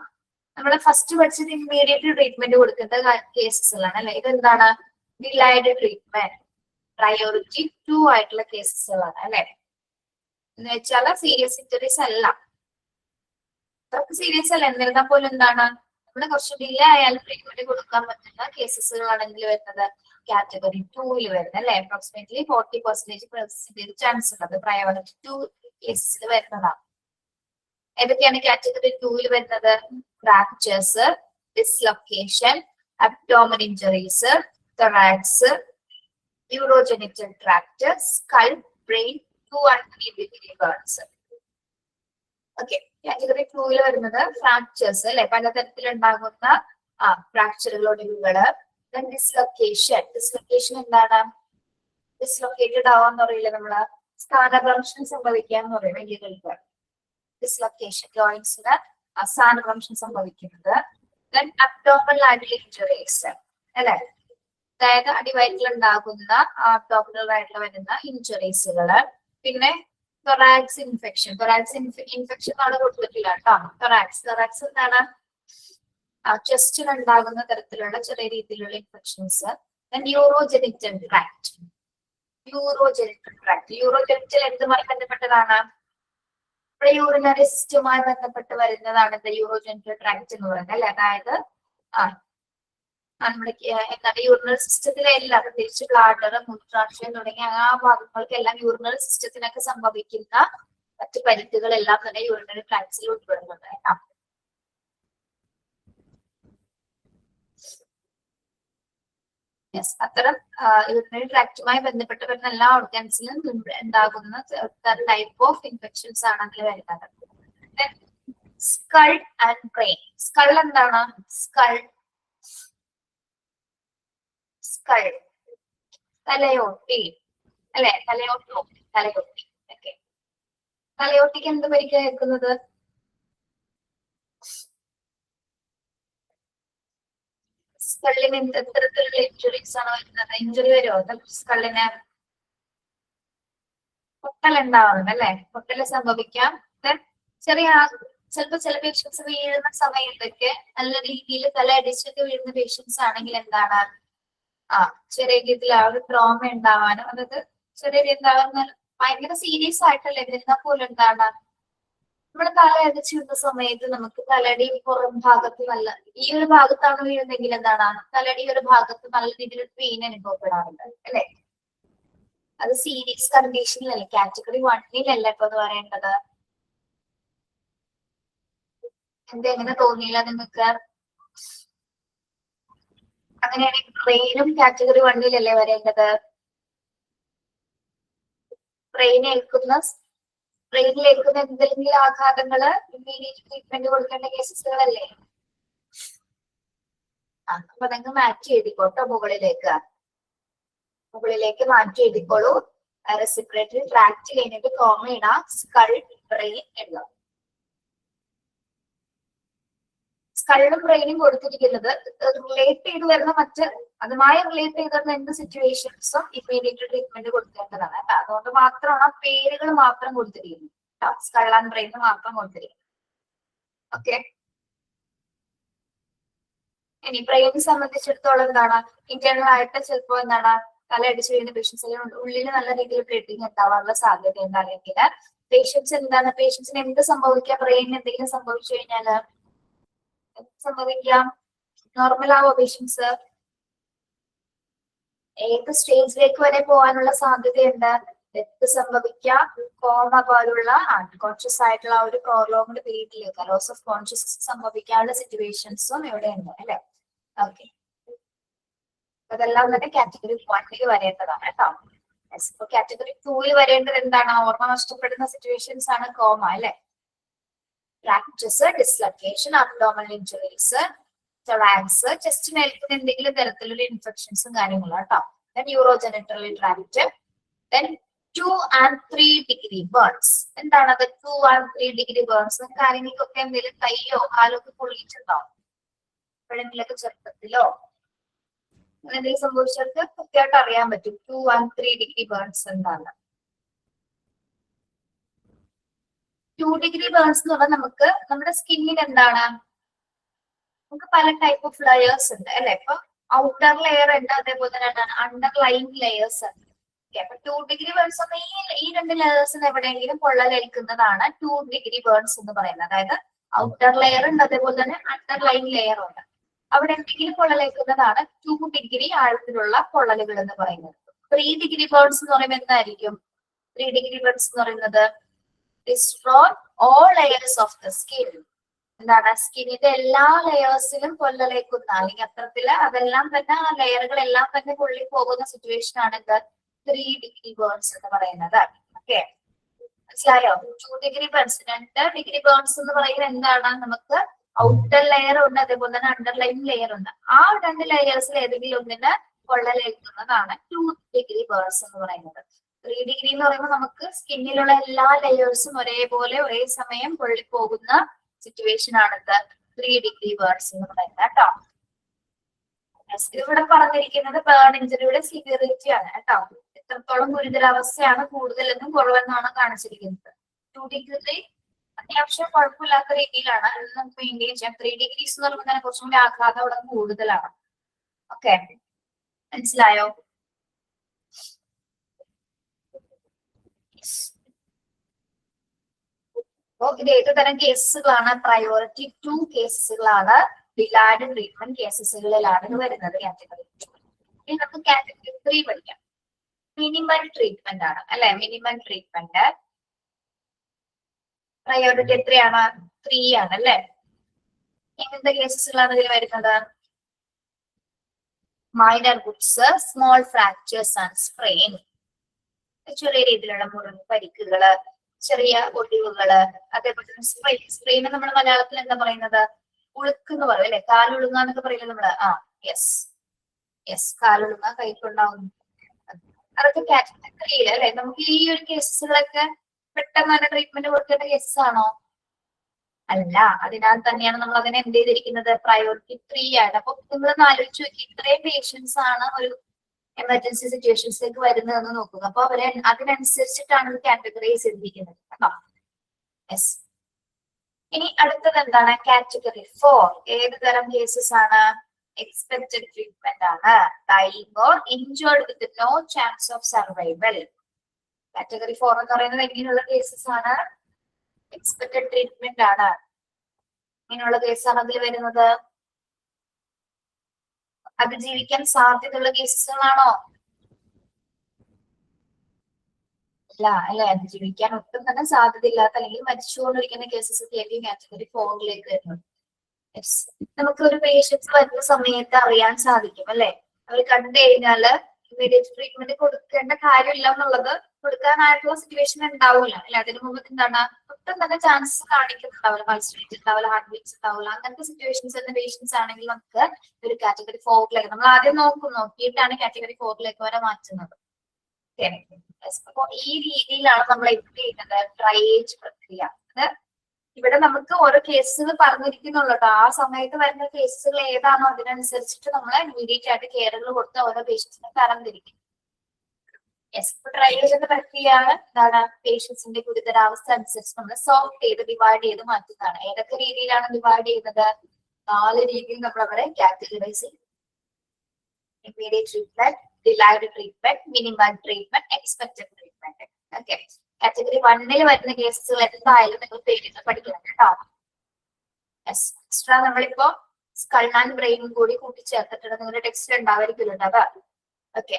നമ്മള് ഫസ്റ്റ് പഠിച്ചത് ഇമ്മീഡിയറ്റ് ട്രീറ്റ്മെന്റ് കൊടുക്കുന്ന കേസസുകളാണ് അല്ലെ? ഇതെന്താണ്? ഡിലൈഡ് ട്രീറ്റ്മെന്റ് പ്രയോറിറ്റി 2 ആയിട്ടുള്ള കേസസുകളാണ് അല്ലെ? എന്ന് വെച്ചാൽ സീരിയസ് ഇഞ്ചുറീസ് അല്ല, സീരിയസ് അല്ല, എന്നിരുന്നാൽ പോലും എന്താണ് നമ്മള് കുറച്ച് ഡിലേ ആയാലും ട്രീറ്റ്മെന്റ് കൊടുക്കാൻ പറ്റുന്ന കേസസുകളാണെങ്കിൽ വരുന്നത് കാറ്റഗറി 2 വരുന്നത് അല്ലെ? അപ്രോക്സിമേറ്റ്ലി 40% ചാൻസ് ഉള്ളത് പ്രയോറിറ്റി 2 കേസസിൽ വരുന്നതാണ്. ഏതൊക്കെയാണ് കാറ്റഗറി 2 വരുന്നത്? Fractures, dislocation, abdomen injuries, thorax, urogenital tract, skull, brain, 2 and 3 degree burns. Okay, category 2 വരുന്നത് ഫ്രാക്ചേഴ്സ് അല്ലെ? പലതരത്തിലുണ്ടാകുന്ന ഫ്രാക്ചറുകൾ, ഒടിവുകള്, Then dislocation. Dislocation എന്താണ്? ഡിസ്ലൊക്കേറ്റഡ് ആവാന്ന് പറയില്ല നമ്മള്, സ്ഥാനഭ്രംശം സംഭവിക്കാന്ന് പറയും വലിയ കൈകൾ. ഡിസ്ലൊക്കേഷൻ, ജോയിന്റ്സിന് സ്ഥാനഭ്രംശം സംഭവിക്കുന്നത്. Then abdominal ആയിട്ടുള്ള ഇഞ്ചുറീസ് അല്ലെ, അതായത് അടിവയറ്റിലുണ്ടാകുന്ന അബ്ഡോമിനൽ ആയിട്ടുള്ള വരുന്ന ഇഞ്ചുറീസുകള്. പിന്നെ തൊറാക്സ് ഇൻഫെക്ഷൻ. തൊറാക്സ് ഇൻഫെക്ഷൻ ആണ് കൊടുത്തിട്ടില്ല കേട്ടോ. തൊറാക്സ് എന്താണ്? ചെസ്റ്റിൽ ഉണ്ടാകുന്ന തരത്തിലുള്ള ചെറിയ രീതിയിലുള്ള ഇൻഫെക്ഷൻസ്. Urogenital tract. യൂറോജെനിറ്റൽ എന്തുമായി ബന്ധപ്പെട്ടതാണ്? ഇവിടെ യൂറിനറി സിസ്റ്റവുമായി ബന്ധപ്പെട്ട് വരുന്നതാണ് യൂറോജെനിറ്റൽ ട്രാക്ട് എന്ന് പറയുന്നത് അല്ലെ. അതായത് നമ്മുടെ എന്താണ് യൂറിനറി സിസ്റ്റത്തിലെ എല്ലാ, പ്രത്യേകിച്ച് ബ്ലാഡർ, മൂത്രാശയം തുടങ്ങിയ ആ ഭാഗങ്ങൾക്കെല്ലാം യൂറിനറി സിസ്റ്റത്തിനൊക്കെ സംഭവിക്കുന്ന മറ്റു പരിക്കുകളെല്ലാം തന്നെ യൂറിനറി ട്രാക്ട്സിൽ ഉൾപ്പെടുന്നുണ്ട് കേട്ടോ. അത്തരം യൂറിനറി ട്രാക്റ്റുമായി ബന്ധപ്പെട്ട് വരുന്ന എല്ലാ ഓർഗൻസിലും ഉണ്ടാകുന്ന ടൈപ്പ് ഓഫ് ഇൻഫെക്ഷൻസ് ആണ് അതിൽ വരുന്നത്. Skull and brain. സ്കൾ എന്താണ്? സ്കൾ തലയോട്ടി അല്ലെ, തലയോട്ടി. ഓക്കെ, തലയോട്ടിക്ക് എന്ത് പരിക്കേൽക്കുന്നത്? സ്കള്ളിന് എത്തരത്തിലുള്ള ഇഞ്ചുറീസ് ആണ് വരുന്നത്? ഇഞ്ചുറി വരുമോ സ്കള്ളിന്? പൊട്ടൽ ഉണ്ടാവുന്നുണ്ട് അല്ലെ, പൊട്ടല് സംഭവിക്കാം. ചിലപ്പോ ചില പേഷ്യൻസ് വീഴുന്ന സമയത്തൊക്കെ നല്ല രീതിയിൽ തല അടിച്ചൊക്കെ വീഴുന്ന പേഷ്യൻസ് ആണെങ്കിൽ എന്താണ്, ചെറിയ രീതിയിൽ ആ ഒരു ട്രോമ ഉണ്ടാവാനും, അതായത് ചെറിയ രീതിയിൽ ഭയങ്കര സീരിയസ് ആയിട്ടല്ലേ വരുന്ന പോലെ എന്താണ്, നമ്മുടെ തല അടിച്ച് വീഴുന്ന സമയത്ത് നമുക്ക് തലടി പുറം ഭാഗത്ത് നല്ല, ഈ ഒരു ഭാഗത്താണ് വീഴുന്നെങ്കിൽ എന്താണ്, തലടി ഒരു ഭാഗത്ത് നല്ല രീതിയിൽ പെയിൻ അനുഭവപ്പെടാറുണ്ട് അല്ലെ. അത് സീരിയസ് കണ്ടീഷനിലല്ലേ, കാറ്റഗറി 1-ലല്ല ഇപ്പൊ എന്ന് പറയേണ്ടത്. എന്തെങ്ങനെ തോന്നിയില്ല നിങ്ങൾക്ക്? അങ്ങനെയാണെങ്കിൽ ബ്രെയിനും കാറ്റഗറി 1-ലല്ലേ വരേണ്ടത്? ബ്രെയിനിലേൽക്കുന്ന എന്തെങ്കിലും ആഘാതങ്ങള് ഇമ്മീഡിയറ്റ് ട്രീറ്റ്മെന്റ് കൊടുക്കേണ്ട കേസസുകളല്ലേ? അപ്പൊ നിങ്ങൾ മാറ്റി എഴുതിക്കോട്ടോ, മുകളിലേക്ക് മാറ്റി എഴുതിക്കോളൂ. റെസ്പിറേറ്ററി ട്രാക്ട് കഴിഞ്ഞിട്ട് കോമ ഇടാം, സ്കൾ ബ്രെയിൻ എഴുതാം. സ്കള്ളും ബ്രെയിനും കൊടുത്തിരിക്കുന്നത് റിലേറ്റ് ചെയ്ത് വരുന്ന അതുമായി റിലേറ്റ് ചെയ്ത് വരുന്ന എന്ത് സിറ്റുവേഷൻസും ഇമ്മീഡിയറ്റ് ട്രീറ്റ്മെന്റ് കൊടുക്കേണ്ടതാണ്. അതുകൊണ്ട് മാത്രമാണ് ആ പേരുകൾ മാത്രം കൊടുത്തിരിക്കുന്നത്, സ്കൾ ആൻഡ് ബ്രെയിൻ മാത്രം കൊടുത്തിരിക്കുന്നത്. ഓക്കെ, ഇനി ബ്രെയിനെ സംബന്ധിച്ചിടത്തോളം എന്താണ്, ഇന്റേണൽ ആയിട്ട് ചിലപ്പോ എന്താണ് തല അടിച്ചു വീഴുന്ന പേഷ്യൻസ് ഉള്ളിൽ നല്ല രീതിയിൽ ബ്ലീഡിങ് ഉണ്ടാവാനുള്ള സാധ്യത ഉണ്ടെങ്കിൽ പേഷ്യൻസിന് എന്ത് സംഭവിക്കാം, ബ്രെയിനിന് എന്തെങ്കിലും സംഭവിച്ചു കഴിഞ്ഞാല് സംഭവിക്കാം, നോർമൽ ആവോ പേഷ്യൻസ്? ഏത് സ്റ്റേജിലേക്ക് വരെ പോകാനുള്ള സാധ്യതയുണ്ട്? ഡെത്ത് സംഭവിക്കാം, കോമ പോലുള്ള അൺകോൺഷ്യസ് ആയിട്ടുള്ള ഒരു പ്രോലോങ്ഡ് പീരീഡിലേക്ക് ലോസ് ഓഫ് കോൺഷ്യസ്നസ് സംഭവിക്കാനുള്ള സിറ്റുവേഷൻസും ഇവിടെ ഉണ്ട് അല്ലെ. ഓക്കെ, അതെല്ലാം തന്നെ കാറ്റഗറി 1-ൽ വരേണ്ടതാണ് കേട്ടോ. ഇപ്പൊ കാറ്റഗറി 2-ൽ വരേണ്ടത് എന്താണ്? ഓർമ്മ നഷ്ടപ്പെടുന്ന സിറ്റുവേഷൻസ് ആണ് കോമ അല്ലെ. Fractures, dislocation, abdominal injuries, thorax, ചെസ്റ്റിന് ഏൽക്കുന്ന എന്തെങ്കിലും തരത്തിലുള്ള ഇൻഫെക്ഷൻസും കാര്യങ്ങളും കേട്ടോ. Urogenital tract. Then 2 and 3 degree burns. എന്താണത് 2 and 3 degree burns? കാര്യങ്ങൾക്കൊക്കെ എന്തെങ്കിലും കൈയോ കാലോ ഒക്കെ പൊള്ളിയിട്ടുണ്ടാവും എപ്പോഴെങ്കിലൊക്കെ ചെറുപ്പത്തിലോ അങ്ങനെ എന്തെങ്കിലും സംഭവിച്ചവർക്ക് കൃത്യമായിട്ട് അറിയാൻ പറ്റും 2 and 3 degree burns എന്താണ്. 2 degree burns എന്ന് പറഞ്ഞാൽ നമുക്ക് നമ്മുടെ സ്കിന്നിൽ എന്താണ്, നമുക്ക് പല ടൈപ്പ് ഓഫ് ലെയേഴ്സ് ഉണ്ട് അല്ലെ. ഇപ്പൊ ഔട്ടർ ലെയർ ഉണ്ട്, അതേപോലെ തന്നെ അണ്ടർലൈങ് ലെയേഴ്സ് ഉണ്ട്. അപ്പൊ 2 degree burns ഈ രണ്ട് ലെയേഴ്സിന് എവിടെയെങ്കിലും പൊള്ളലേൽക്കുന്നതാണ് 2 degree burns എന്ന് പറയുന്നത്. അതായത് ഔട്ടർ ലെയർ ഉണ്ട്, അതേപോലെ തന്നെ അണ്ടർലൈങ് ലെയർ ഉണ്ട്. അവിടെ എന്തെങ്കിലും പൊള്ളലേൽക്കുന്നതാണ് 2 degree ആഴത്തിലുള്ള പൊള്ളലുകൾ എന്ന് പറയുന്നത്. 3 degree burns എന്ന് പറയുമ്പോൾ എന്തായിരിക്കും? 3 degree burns എന്ന് പറയുന്നത് destroy all layers of the skin. എന്താണ്, സ്കിന്നിന്റെ എല്ലാ ലെയേഴ്സിലും പൊള്ളലേക്കുന്ന അല്ലെങ്കിൽ അത്തരത്തില് അതെല്ലാം തന്നെ ആ ലെയറുകളെല്ലാം തന്നെ പൊള്ളി പോകുന്ന സിറ്റുവേഷൻ ആണ് എന്ത് 3 degree burns എന്ന് പറയുന്നത്. ഓക്കെ, മനസ്സിലായോ? 2 degree burns, 2 degree burns എന്ന് പറയുന്നത് എന്താണ്, നമുക്ക് ഔട്ടർ ലെയർ ഉണ്ട്, അതേപോലെ തന്നെ അണ്ടർലൈൻ ലെയർ ഉണ്ട്. ആ 2 ലെയേഴ്സിൽ ഏതെങ്കിലും ഒന്നിന് പൊള്ളലേൽക്കുന്നതാണ് 2 degree burns എന്ന് പറയുന്നത്. 3 degree എന്ന് പറയുമ്പോൾ നമുക്ക് സ്കിന്നിലുള്ള എല്ലാ ലെയേഴ്സും ഒരേപോലെ ഒരേ സമയം പൊള്ളിപ്പോകുന്ന സിറ്റുവേഷൻ ആണിത് 3 degree burns എന്ന് പറയുന്നത് കേട്ടോ. ഇവിടെ പറഞ്ഞിരിക്കുന്നത് ബേൺ ഇഞ്ചറിയുടെ സിവിയറിറ്റി ആണ് കേട്ടോ. എത്രത്തോളം ഗുരുതരാവസ്ഥയാണ് കൂടുതലെന്നും കുറവെന്നാണ് കാണിച്ചിരിക്കുന്നത്. 2 degree അത്യാവശ്യം കുഴപ്പമില്ലാത്ത രീതിയിലാണ് നമുക്ക് മെയിൻറ്റെയിൻ ചെയ്യാം. 3 degrees എന്ന് പറയുമ്പോൾ തന്നെ കുറച്ചും കൂടി ആഘാതം അവിടെ കൂടുതലാണ്. ഓക്കെ, മനസ്സിലായോ? അപ്പോ ഇത് ഏത് തരം കേസുകളാണ്? പ്രയോറിറ്റി 2 കേസുകളാണ്, ഡിലൈഡ് ട്രീറ്റ്മെന്റ് കേസസുകളിലാണ് ഇത് വരുന്നത്. കാറ്റഗറി 2. ഇനി നമുക്ക് കാറ്റഗറി 3 പഠിക്കാം. മിനിമം ട്രീറ്റ്മെന്റ് ആണ് അല്ലെ. മിനിമം ട്രീറ്റ്മെന്റ് പ്രയോറിറ്റി എത്രയാണ്? 3 ആണ് അല്ലെ. എങ്ങനത്തെ കേസസുകളാണ് ഇതിൽ വരുന്നത്? Minor Woods, small fractures and strain, ചെറിയ രീതിയിലുള്ള മുറിവ്, പരിക്കുകള്, ചെറിയ ഒടിവുകള്, അതേപോലെ തന്നെ സ്ട്രെയിൻ. സ്ട്രെയിൻ നമ്മൾ മലയാളത്തിൽ എന്താ പറയുന്നത്? ഉളുക്ക് എന്ന് പറയും അല്ലെ. കാലുളുങ്ങ എന്നൊക്കെ പറയില്ലേ നമ്മള്. യെസ്, കാലുളുങ്ങ, കൈക്കുണ്ടാവും. അതൊക്കെ കാറ്റഗറി 3 അല്ലെ. നമുക്ക് ഈ ഒരു കേസുകളൊക്കെ പെട്ടെന്ന് തന്നെ ട്രീറ്റ്മെന്റ് കൊടുക്കേണ്ട കേസസ് ആണോ? അല്ല. അതിനാൽ തന്നെയാണ് നമ്മൾ അതിനെ എന്ത് ചെയ്തിരിക്കുന്നത്? പ്രയോറിറ്റി 3 ആണ്. അപ്പൊ നിങ്ങളൊന്ന് ആലോചിച്ച് നോക്കി, ഇത്രയും പേഷ്യൻസ് ആണ് ഒരു എമർജൻസി സിറ്റുവേഷൻസിലേക്ക് വരുന്നതെന്ന് നോക്കുക. അപ്പൊ അവരെ അതിനനുസരിച്ചിട്ടാണ് ഇത് കാറ്റഗറൈസ് ചെയ്തിരിക്കുന്നത് കേട്ടോ. യെസ്. ഇനി അടുത്തത് എന്താണ്? കാറ്റഗറി 4. ഏത് തരം കേസസ് ആണ്? എക്സ്പെക്ടഡ് ട്രീറ്റ്മെന്റ് ആണ്. Dying or injured with no chance of survival. Category 4 എന്ന് പറയുന്നത് എങ്ങനെയുള്ള കേസസ് ആണ്? എക്സ്പെക്ടഡ് ട്രീറ്റ്മെന്റ് ആണ്. ഇങ്ങനെയുള്ള കേസാണ് അതിൽ വരുന്നത്. അതിജീവിക്കാൻ സാധ്യതയുള്ള കേസുകളാണോ? അല്ല അല്ലെ. അതിജീവിക്കാൻ ഒട്ടും തന്നെ സാധ്യതയില്ലാത്ത അല്ലെങ്കിൽ മരിച്ചുകൊണ്ടിരിക്കുന്ന കേസസ് ഒക്കെ ആയിരിക്കും കാറ്റഗറി 4ലേക്ക് വരുന്നത്. നമുക്ക് ഒരു പേഷ്യൻസ് വരുന്ന സമയത്ത് അറിയാൻ സാധിക്കും അല്ലെ. അവർ കണ്ടു കഴിഞ്ഞാല് ഇമ്മീഡിയറ്റ് ട്രീറ്റ്മെന്റ് കൊടുക്കേണ്ട കാര്യമില്ല എന്നുള്ളത്, കൊടുക്കാനായിട്ടുള്ള സിറ്റുവേഷൻ ഉണ്ടാവില്ല അല്ലെ. അതിനു മുമ്പ് എന്താണ് ഒട്ടും തന്നെ ചാൻസ് കാണിക്കുന്നുണ്ടാവില്ല, പൾസ് റേറ്റ് ഉണ്ടാവില്ല, ഹാർട്ട് ബീറ്റ്സ് ഉണ്ടാവില്ല. അങ്ങനത്തെ സിറ്റുവേഷൻസ് എന്ന പേഷ്യൻസ് ആണെങ്കിൽ നമുക്ക് ഒരു കാറ്റഗറി 4ലേക്ക് നമ്മൾ ആദ്യം നോക്കിയിട്ടാണ് കാറ്റഗറി 4ലേക്ക് വരെ മാറ്റുന്നത്. അപ്പൊ ഈ രീതിയിലാണ് നമ്മൾ എന്ത് ചെയ്യുന്നത്? ട്രയേജ് പ്രക്രിയ. അത് ഇവിടെ നമുക്ക് ഓരോ കേസുകൾ പറഞ്ഞിരിക്കുന്നുള്ളൂ കേട്ടോ. ആ സമയത്ത് വരുന്ന കേസുകൾ ഏതാണോ അതിനനുസരിച്ചിട്ട് നമ്മൾ ഇമ്മീഡിയറ്റ് ആയിട്ട് കെയറുകൾ കൊടുത്ത് ഓരോ പേഷ്യൻസിനെ തരംതിരിക്കും. ട്രയേജ് എന്ന പ്രക്രിയയാണ് എന്താണ്? പേഷ്യൻസിന്റെ ഗുരുതരാവസ്ഥ അനുസരിച്ച് നമ്മൾ സോർട്ട് ചെയ്ത് ഡിവൈഡ് ചെയ്ത് മാറ്റുന്നതാണ്. ഏതൊക്കെ രീതിയിലാണ് ഡിവൈഡ് ചെയ്യുന്നത്? 4 രീതിയിൽ നമ്മൾ അവരെ കാറ്റഗറൈസ് ചെയ്യും. Immediate treatment, delayed treatment, minimum treatment, expected treatment. Okay. Category 1ൽ വരുന്ന കേസുകൾ എന്തായാലും നിങ്ങൾ പേര് പഠിക്കണം കേട്ടോ. എക്സ്ട്രാ നമ്മളിപ്പോ സ്കൾ ആൻഡ് ബ്രെയിനും കൂടി കൂട്ടിച്ചേർത്തിട്ടുണ്ട്. നിങ്ങളുടെ ടെക്സ്റ്റ് ഉണ്ടാവായിരിക്കുമല്ലോ. അതാ ഓക്കെ.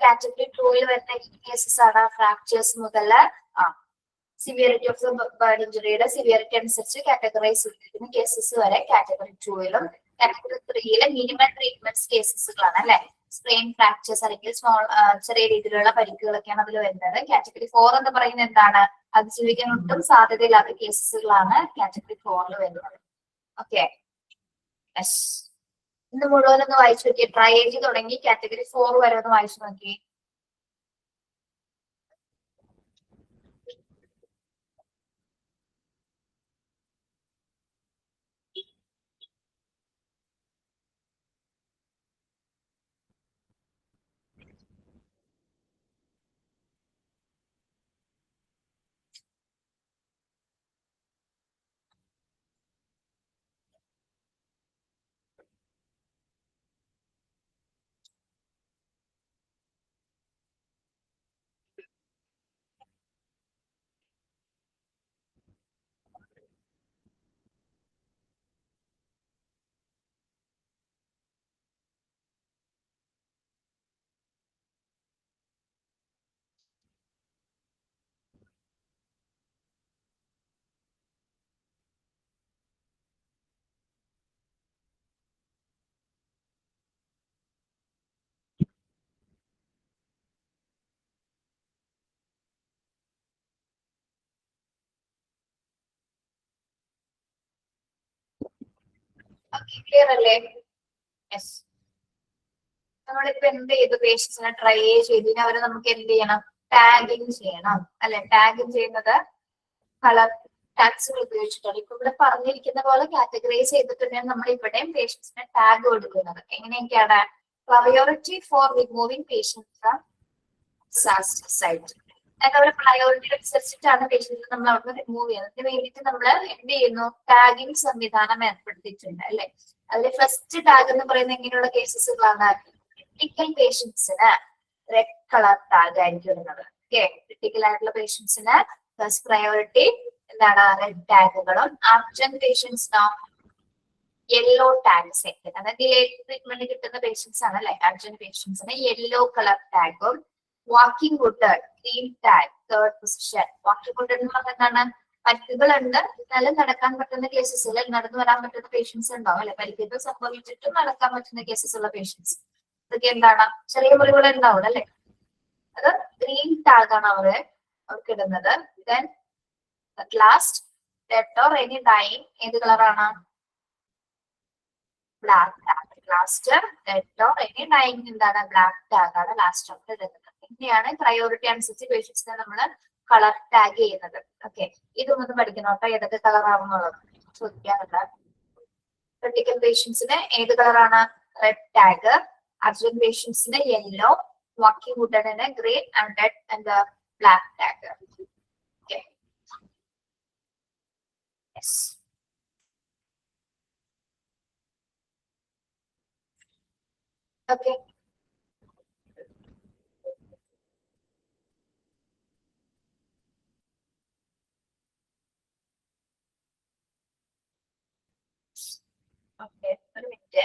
കാറ്റഗറി 2ൽ വരുന്ന കേസസ് ആണ് ഫ്രാക്ചേഴ്സ് മുതൽ സിവിയറിറ്റി ഓഫ് ബേൺ ഇഞ്ചറിയുടെ സിവിയറിറ്റി അനുസരിച്ച് കാറ്റഗറൈസ് ചെയ്തിരിക്കുന്ന കേസസ് വരെ കാറ്റഗറി 2ലും. കാറ്റഗറി 3ലെ മിനിമം ട്രീറ്റ്മെന്റ് കേസസുകളാണ് അല്ലെ. സ്ട്രെയിൻ, ഫ്രാക്ചേഴ്സ് അല്ലെങ്കിൽ ചെറിയ രീതിയിലുള്ള പരിക്കുകളൊക്കെയാണ് അതിൽ വരുന്നത്. കാറ്റഗറി 4 എന്ന് പറയുന്നത് എന്താണ്? അതിജീവിക്കാൻ ഒട്ടും സാധ്യതയില്ലാത്ത കേസസുകളാണ് കാറ്റഗറി 4ൽ വരുന്നത്. ഓക്കെ. ഇന്ന് മുഴുവനൊന്ന് വായിച്ചു നോക്കിയേ. ട്രയേജ് തുടങ്ങി കാറ്റഗറി 4 വരെ ഒന്ന് വായിച്ചു നോക്കിയേ. ക്ലിയർ അല്ലേ? യെസ്. നമ്മളിപ്പോ എന്ത് ചെയ്തു? പേഷ്യൻസിനെ ട്രൈ ചെയ്തു. ഇനി അവരെ നമുക്ക് എന്ത് ചെയ്യണം? ടാഗിങ് ചെയ്യണം അല്ലെ? ടാഗിങ് ചെയ്യുന്നത് കളർ ടാഗ്സുകൾ ഉപയോഗിച്ചിട്ടാണ്. ഇപ്പൊ ഇവിടെ പറഞ്ഞിരിക്കുന്ന പോലെ കാറ്റഗറൈസ് ചെയ്തിട്ടുണ്ടെങ്കിൽ നമ്മൾ ഇവിടെയും പേഷ്യൻസിന് ടാഗ് കൊടുക്കുന്നത് എങ്ങനെയൊക്കെയാണ്? Priority for removing patients from disaster site. അതായത് അവരുടെ പ്രയോറിറ്റി അനുസരിച്ചിട്ടാണ് പേഷ്യൻസ് നമ്മൾ അവിടെ റിമൂവ് ചെയ്യുന്നത്. അതിന് വേണ്ടിയിട്ട് നമ്മൾ എന്ത് ചെയ്യുന്നു? ടാഗിങ് സംവിധാനം ഏർപ്പെടുത്തിയിട്ടുണ്ട് അല്ലെ? അതിൽ ഫസ്റ്റ് ടാഗ് എന്ന് പറയുന്നത് എങ്ങനെയുള്ള കേസസുകളാണ്? ക്രിട്ടിക്കൽ പേഷ്യൻസിന് റെഡ് കളർ ടാഗ് ആയിരിക്കും ഇടുന്നത്. ഓക്കെ, ക്രിട്ടിക്കൽ ആയിട്ടുള്ള പേഷ്യൻസിന് ഫസ്റ്റ് പ്രയോറിറ്റി എന്താണ്? റെഡ് ടാഗുകളും അർജന്റ് പേഷ്യൻസിനോ യെല്ലോ ടാഗ്സ് ആയിരിക്കും. അതായത് ഡിലേഡ് ട്രീറ്റ്മെന്റ് കിട്ടുന്ന പേഷ്യൻസ് ആണ് അല്ലെ? അർജന്റ് പേഷ്യൻസിന് യെല്ലോ കളർ ടാഗും walking wounded green tag third position. Walking wounded എന്ന് പറഞ്ഞാൽ എന്താണ്? പരിക്കുകളുണ്ട്, എന്നാലും നടക്കാൻ പറ്റുന്ന കേസസിൽ നടന്നു വരാൻ പറ്റുന്ന പേഷ്യൻസ് ഉണ്ടാവും അല്ലെ? പരിക്കുകൾ സംഭവിച്ചിട്ടും നടക്കാൻ പറ്റുന്ന കേസസ് ഉള്ള പേഷ്യൻസ്. ഇതൊക്കെ എന്താണ്? ചെറിയ മുറികൾ ഉണ്ടാവും അല്ലെ? അത് ഗ്രീൻ ടാഗ് ആണ് അവർക്ക് ഇടുന്നത്. Then last dead or any dying ഏത് കളറാണ്? Black tag. Last dead or any dying എന്താണ്? ബ്ലാക്ക് ടാഗ് ആണ് ലാസ്റ്റ് ഓഫ് ഇടുന്നത്. ഇങ്ങനെയാണ് പ്രയോറിറ്റി അനുസരിച്ച് പേഷ്യൻസിനെ നമ്മൾ കളർ ടാഗ് ചെയ്യുന്നത്. ഓക്കെ, ഇതൊന്നും പഠിക്കണം കേട്ടോ, ഏതൊക്കെ കളർ ആണെന്നുള്ളത് ചോദിക്കാറുണ്ട്. ക്രിട്ടിക്കൽ പേഷ്യൻസിന് ഏത് കളറാണ്? Red tag. അർജന്റ് പേഷ്യൻസിന് യെല്ലോ, വാക്കിംഗ് വുഡഡിന് green and red and black tag. Okay, yes. Okay, okay, ഒരു മിനിറ്റ്.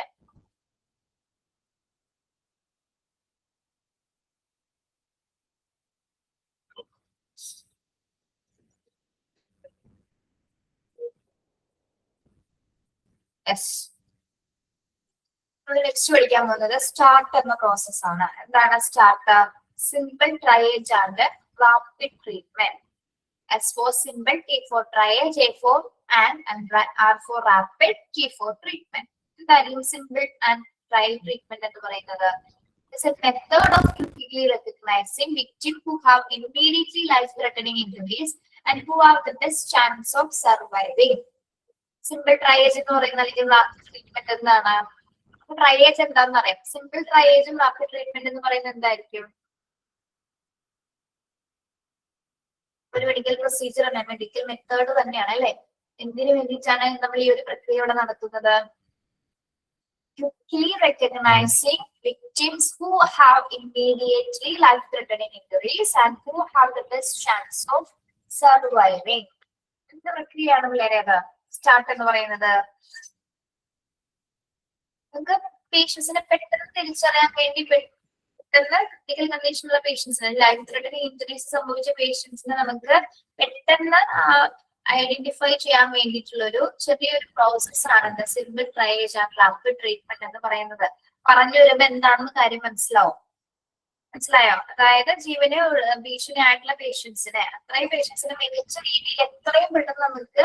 യെസ്, നമ്മൾ നെക്സ്റ്റ് പഠിക്കാൻ പോകുന്നത് സ്റ്റാർട്ട് എന്ന പ്രോസസ് ആണ്. എന്താണ് start? Simple triage and rapid treatment. S for simple, T for triage, A for and R for rapid, T for treatment. എന്തായാലും simple and trial treatment എന്ന് പറയുന്നത് is a method of quickly recognizing victims who have immediately life-threatening injuries and who have the best chance of surviving. Simple triage എന്ന് പറയുന്ന അല്ലെങ്കിൽ rapid treatment എന്താണ്? Triage എന്താണെന്ന് അറിയാം. Simple ട്രയേജും rapid treatment എന്ന് പറയുന്നത് എന്തായിരിക്കും? ഒരു മെഡിക്കൽ പ്രൊസീജിയർ ആണ്, മെഡിക്കൽ മെത്തേഡ് തന്നെയാണ് അല്ലെ? എന്തിനു വേണ്ടിയിട്ടാണ് നമ്മൾ ഈ ഒരു പ്രക്രിയ ഇവിടെ നടത്തുന്നത്? Quickly recognizing victims who have immediately life-threatening injuries and who have the best chance of surviving. എന്ത് പ്രക്രിയയാണ് പിള്ളേരെ അത് സ്റ്റാർട്ട് എന്ന് പറയുന്നത്? നമുക്ക് പേഷ്യൻസിനെ പെട്ടെന്ന് തിരിച്ചറിയാൻ വേണ്ടി പെട്ടെന്ന് ക്രിട്ടിക്കൽ കണ്ടീഷനുള്ള പേഷ്യൻസിന്, ലൈഫ് ത്രെട്ടനിങ് ഇഞ്ചുറീസ് സംഭവിച്ച പേഷ്യൻസിനെ നമുക്ക് പെട്ടെന്ന് ഐഡന്റിഫൈ ചെയ്യാൻ വേണ്ടിയിട്ടുള്ള ഒരു ചെറിയൊരു പ്രോസസ് ആണ് simple triage and rapid treatment എന്ന് പറയുന്നത്. പറഞ്ഞു വരുമ്പോ എന്താണെന്ന് കാര്യം മനസ്സിലായോ? അതായത് ജീവന് ഭീഷണിയായിട്ടുള്ള പേഷ്യൻസിനെ, അത്രയും പേഷ്യൻസിനെ മികച്ച രീതിയിൽ എത്രയും പെട്ടെന്ന് നമുക്ക്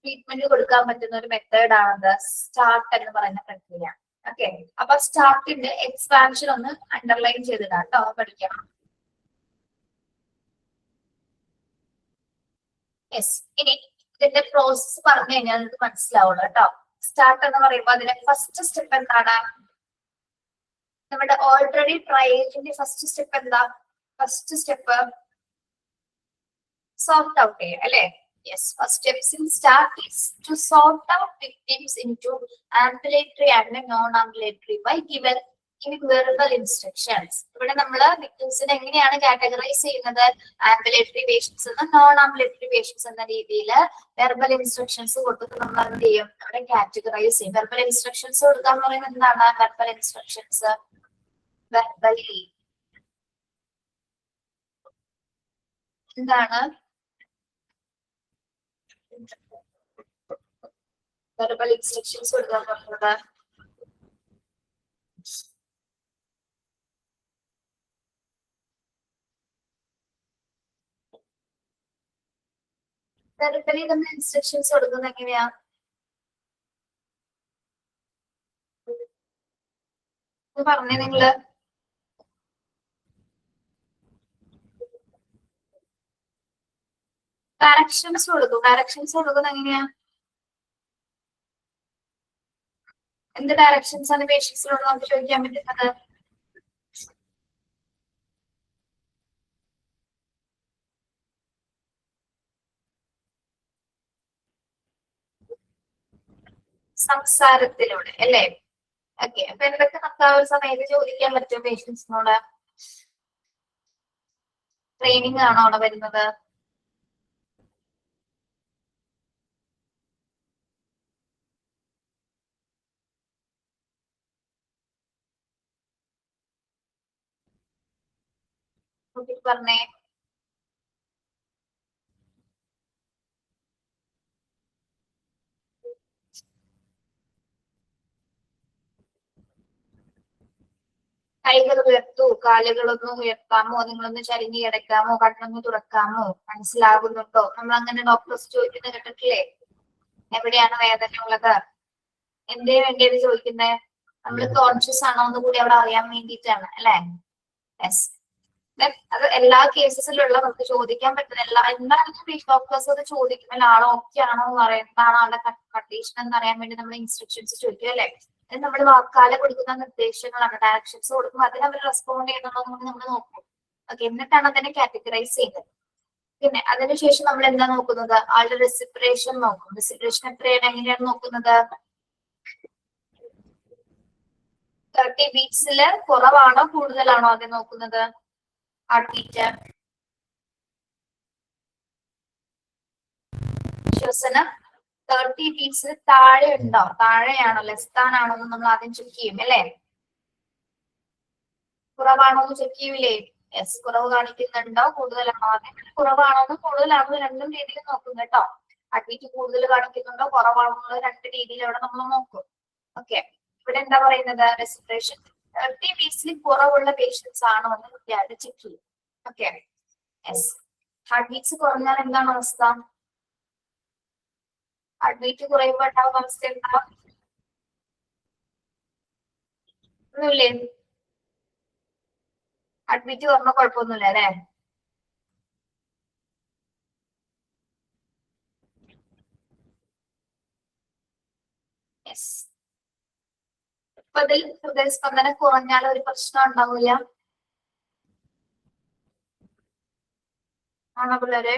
ട്രീറ്റ്മെന്റ് കൊടുക്കാൻ പറ്റുന്ന ഒരു മെത്തേഡ് ആണത് സ്റ്റാർട്ട് എന്ന് പറയുന്ന പ്രക്രിയ. ഓക്കെ, അപ്പൊ സ്റ്റാർട്ടിന്റെ എക്സ്പാൻഷൻ ഒന്ന് അണ്ടർലൈൻ ചെയ്തിടാം കേട്ടോ, പഠിക്കാം. യെസ്, ഇനി ഇതിന്റെ പ്രോസസ് പറഞ്ഞു കഴിഞ്ഞാൽ നിങ്ങൾക്ക് മനസ്സിലാവുള്ളൂ കേട്ടോ. സ്റ്റാർട്ട് എന്ന് പറയുമ്പോൾ അതിന്റെ ഫസ്റ്റ് സ്റ്റെപ്പ് എന്താണ്? നമ്മുടെ ഓൾറെഡി ട്രയേജിന്റെ ഫസ്റ്റ് സ്റ്റെപ്പ് എന്താ? ഫസ്റ്റ് സ്റ്റെപ്പ് സോർട്ട് ഔട്ട് ചെയ്യുക അല്ലെ? Yes, first steps in start is to sort out victims into ambulatory and non-ambulatory by giving verbal instructions. ഇവിടെ നമ്മൾ വിക്ടിംസിനെ എങ്ങനെയാണ് കാറ്റഗറൈസ് ചെയ്യുന്നത്? ആംബുലേറ്ററി പേഷ്യൻസ് എന്നും നോൺ ആംബുലേറ്ററി പേഷ്യൻസ് എന്ന രീതിയിൽ വെർബൽ ഇൻസ്ട്രക്ഷൻസ് കൊടുത്തിട്ട് നമ്മൾ എന്ത് ചെയ്യും? അവിടെ കാറ്റഗറൈസ് ചെയ്യും. വെർബൽ ഇൻസ്ട്രക്ഷൻസ് കൊടുക്കുക എന്ന് പറയുന്നത് എന്താണ്? വെർബൽ ഇൻസ്ട്രക്ഷൻസ് വെർബലി എന്താണ്? വെർബൽ ഇൻസ്ട്രക്ഷൻസ് കൊടുക്കാൻ പറഞ്ഞത് വെർബലി നമ്മൾ ഇൻസ്ട്രക്ഷൻസ് കൊടുക്കുന്നത് എങ്ങനെയാ? ഒന്ന് പറഞ്ഞേ നിങ്ങള്. ഡയറക്ഷൻസ് കൊടുക്കുന്നത് എങ്ങനെയാ? എന്ത് ഡയറക്ഷൻസ് ആണ് പേഷ്യൻസിനോട് നമുക്ക് ചോദിക്കാൻ പറ്റുന്നത്? സംസാരത്തിലൂടെ അല്ലേ? ഓക്കെ, അപ്പൊ എന്തൊക്കെ നമുക്ക് ആ ഒരു സമയത്ത് ചോദിക്കാൻ പറ്റും പേഷ്യൻസിനോട്? ട്രെയിനിങ് ആണോ അവിടെ വരുന്നത്? പറഞ്ഞേ. കൈകൾ ഉയർത്തൂ, കാലുകളൊന്ന് ഉയർത്താമോ, നിങ്ങളൊന്ന് ചരിഞ്ഞ് കിടക്കാമോ, കണ്ണൊന്ന് തുറക്കാമോ, മനസ്സിലാകുന്നുണ്ടോ? നമ്മൾ അങ്ങനെ ഡോക്ടേഴ്സ് ചോദിക്കുന്നത് കേട്ടിട്ടില്ലേ? എവിടെയാണ് വേദന ഉള്ളത്, എന്തേ വേണ്ടിയത് ചോദിക്കുന്നത്? നമ്മൾ കോൺഷ്യസ് ആണോ എന്ന് കൂടി അവിടെ അറിയാൻ വേണ്ടിയിട്ടാണ് അല്ലെ? യെസ്. അത് എല്ലാ കേസസിലുള്ള നമുക്ക് ചോദിക്കാൻ പറ്റുന്ന എന്താണ് ഡോക്ടേഴ്സ് അത് ചോദിക്കുമ്പോൾ ആൾ ഓക്കെ ആണോ എന്ന് പറയാം, എന്താണ് ആളുടെ കണ്ടീഷൻ എന്ന് അറിയാൻ വേണ്ടി നമ്മൾ ഇൻസ്ട്രക്ഷൻസ് ചോദിക്കും അല്ലെ? അത് നമ്മൾ വാക്കാലെ കൊടുക്കുന്ന നിർദ്ദേശങ്ങളാണ്. ഡയറക്ഷൻസ് കൊടുക്കുമ്പോൾ അതിന് അവർ റെസ്പോണ്ട് ചെയ്യുന്നുണ്ടോ എന്ന് നമ്മൾ നോക്കും. ഓക്കെ, എന്നിട്ടാണ് അതിനെ കാറ്റഗറൈസ് ചെയ്യുന്നത്. പിന്നെ അതിനുശേഷം നമ്മൾ എന്താ നോക്കുന്നത്? ആളുടെ റെസിപ്പിറേഷൻ നോക്കും. റെസിപ്പിറേഷൻ എത്രയാണ്, എങ്ങനെയാണ് നോക്കുന്നത്? 30 ബീറ്റ്സില് കുറവാണോ കൂടുതലാണോ ആദ്യം നോക്കുന്നത്? Heart beat. ശ്വസനം 30 ബീറ്റ്സിൽ താഴെ ഉണ്ടോ, താഴെയാണോ, ലെസ്താനാണോ എന്ന് നമ്മൾ ആദ്യം ചെക്ക് ചെയ്യും അല്ലെ? കുറവാണോ എന്ന് ചെക്ക് ചെയ്യൂലേ? യെസ്, കുറവ് കാണിക്കുന്നുണ്ടോ, കൂടുതലാണോ? ആദ്യം കുറവാണോ കൂടുതലാണോ രണ്ടും രീതിയിൽ നോക്കും കേട്ടോ. ഹാർട്ട് ബീറ്റ് കൂടുതൽ കാണിക്കുന്നുണ്ടോ കുറവാണോ എന്നുള്ള രണ്ട് രീതിയിൽ അവിടെ നമ്മൾ നോക്കും. ഓക്കെ, ഇവിടെ എന്താ പറയുന്നത്? റെസിപ്പിറേഷൻ 30 ബീറ്റ്സിൽ കുറവുള്ള പേഷ്യൻസ് ആണോ എന്ന് കൃത്യമായിട്ട് ചെക്ക് ചെയ്യും. Okay, yes. ഹാർട്ട് ബീറ്റ്സ് കുറഞ്ഞാൽ എന്താണ് അവസ്ഥ? ഹാർട്ട് ബീറ്റ് കുറയുമ്പോൾ ഉണ്ടാവുന്ന അവസ്ഥ എന്താ? ഒന്നുമില്ലേ? ഹാർട്ട് ബീറ്റ് കുറഞ്ഞ കുഴപ്പമൊന്നുമില്ല അല്ലെ? യെസ്. അപ്പൊ അതിൽ ഹൃദയസ്പന്ദനം കുറഞ്ഞാൽ ഒരു പ്രശ്നം ഉണ്ടാവില്ല ആണോ പിള്ളേരെ?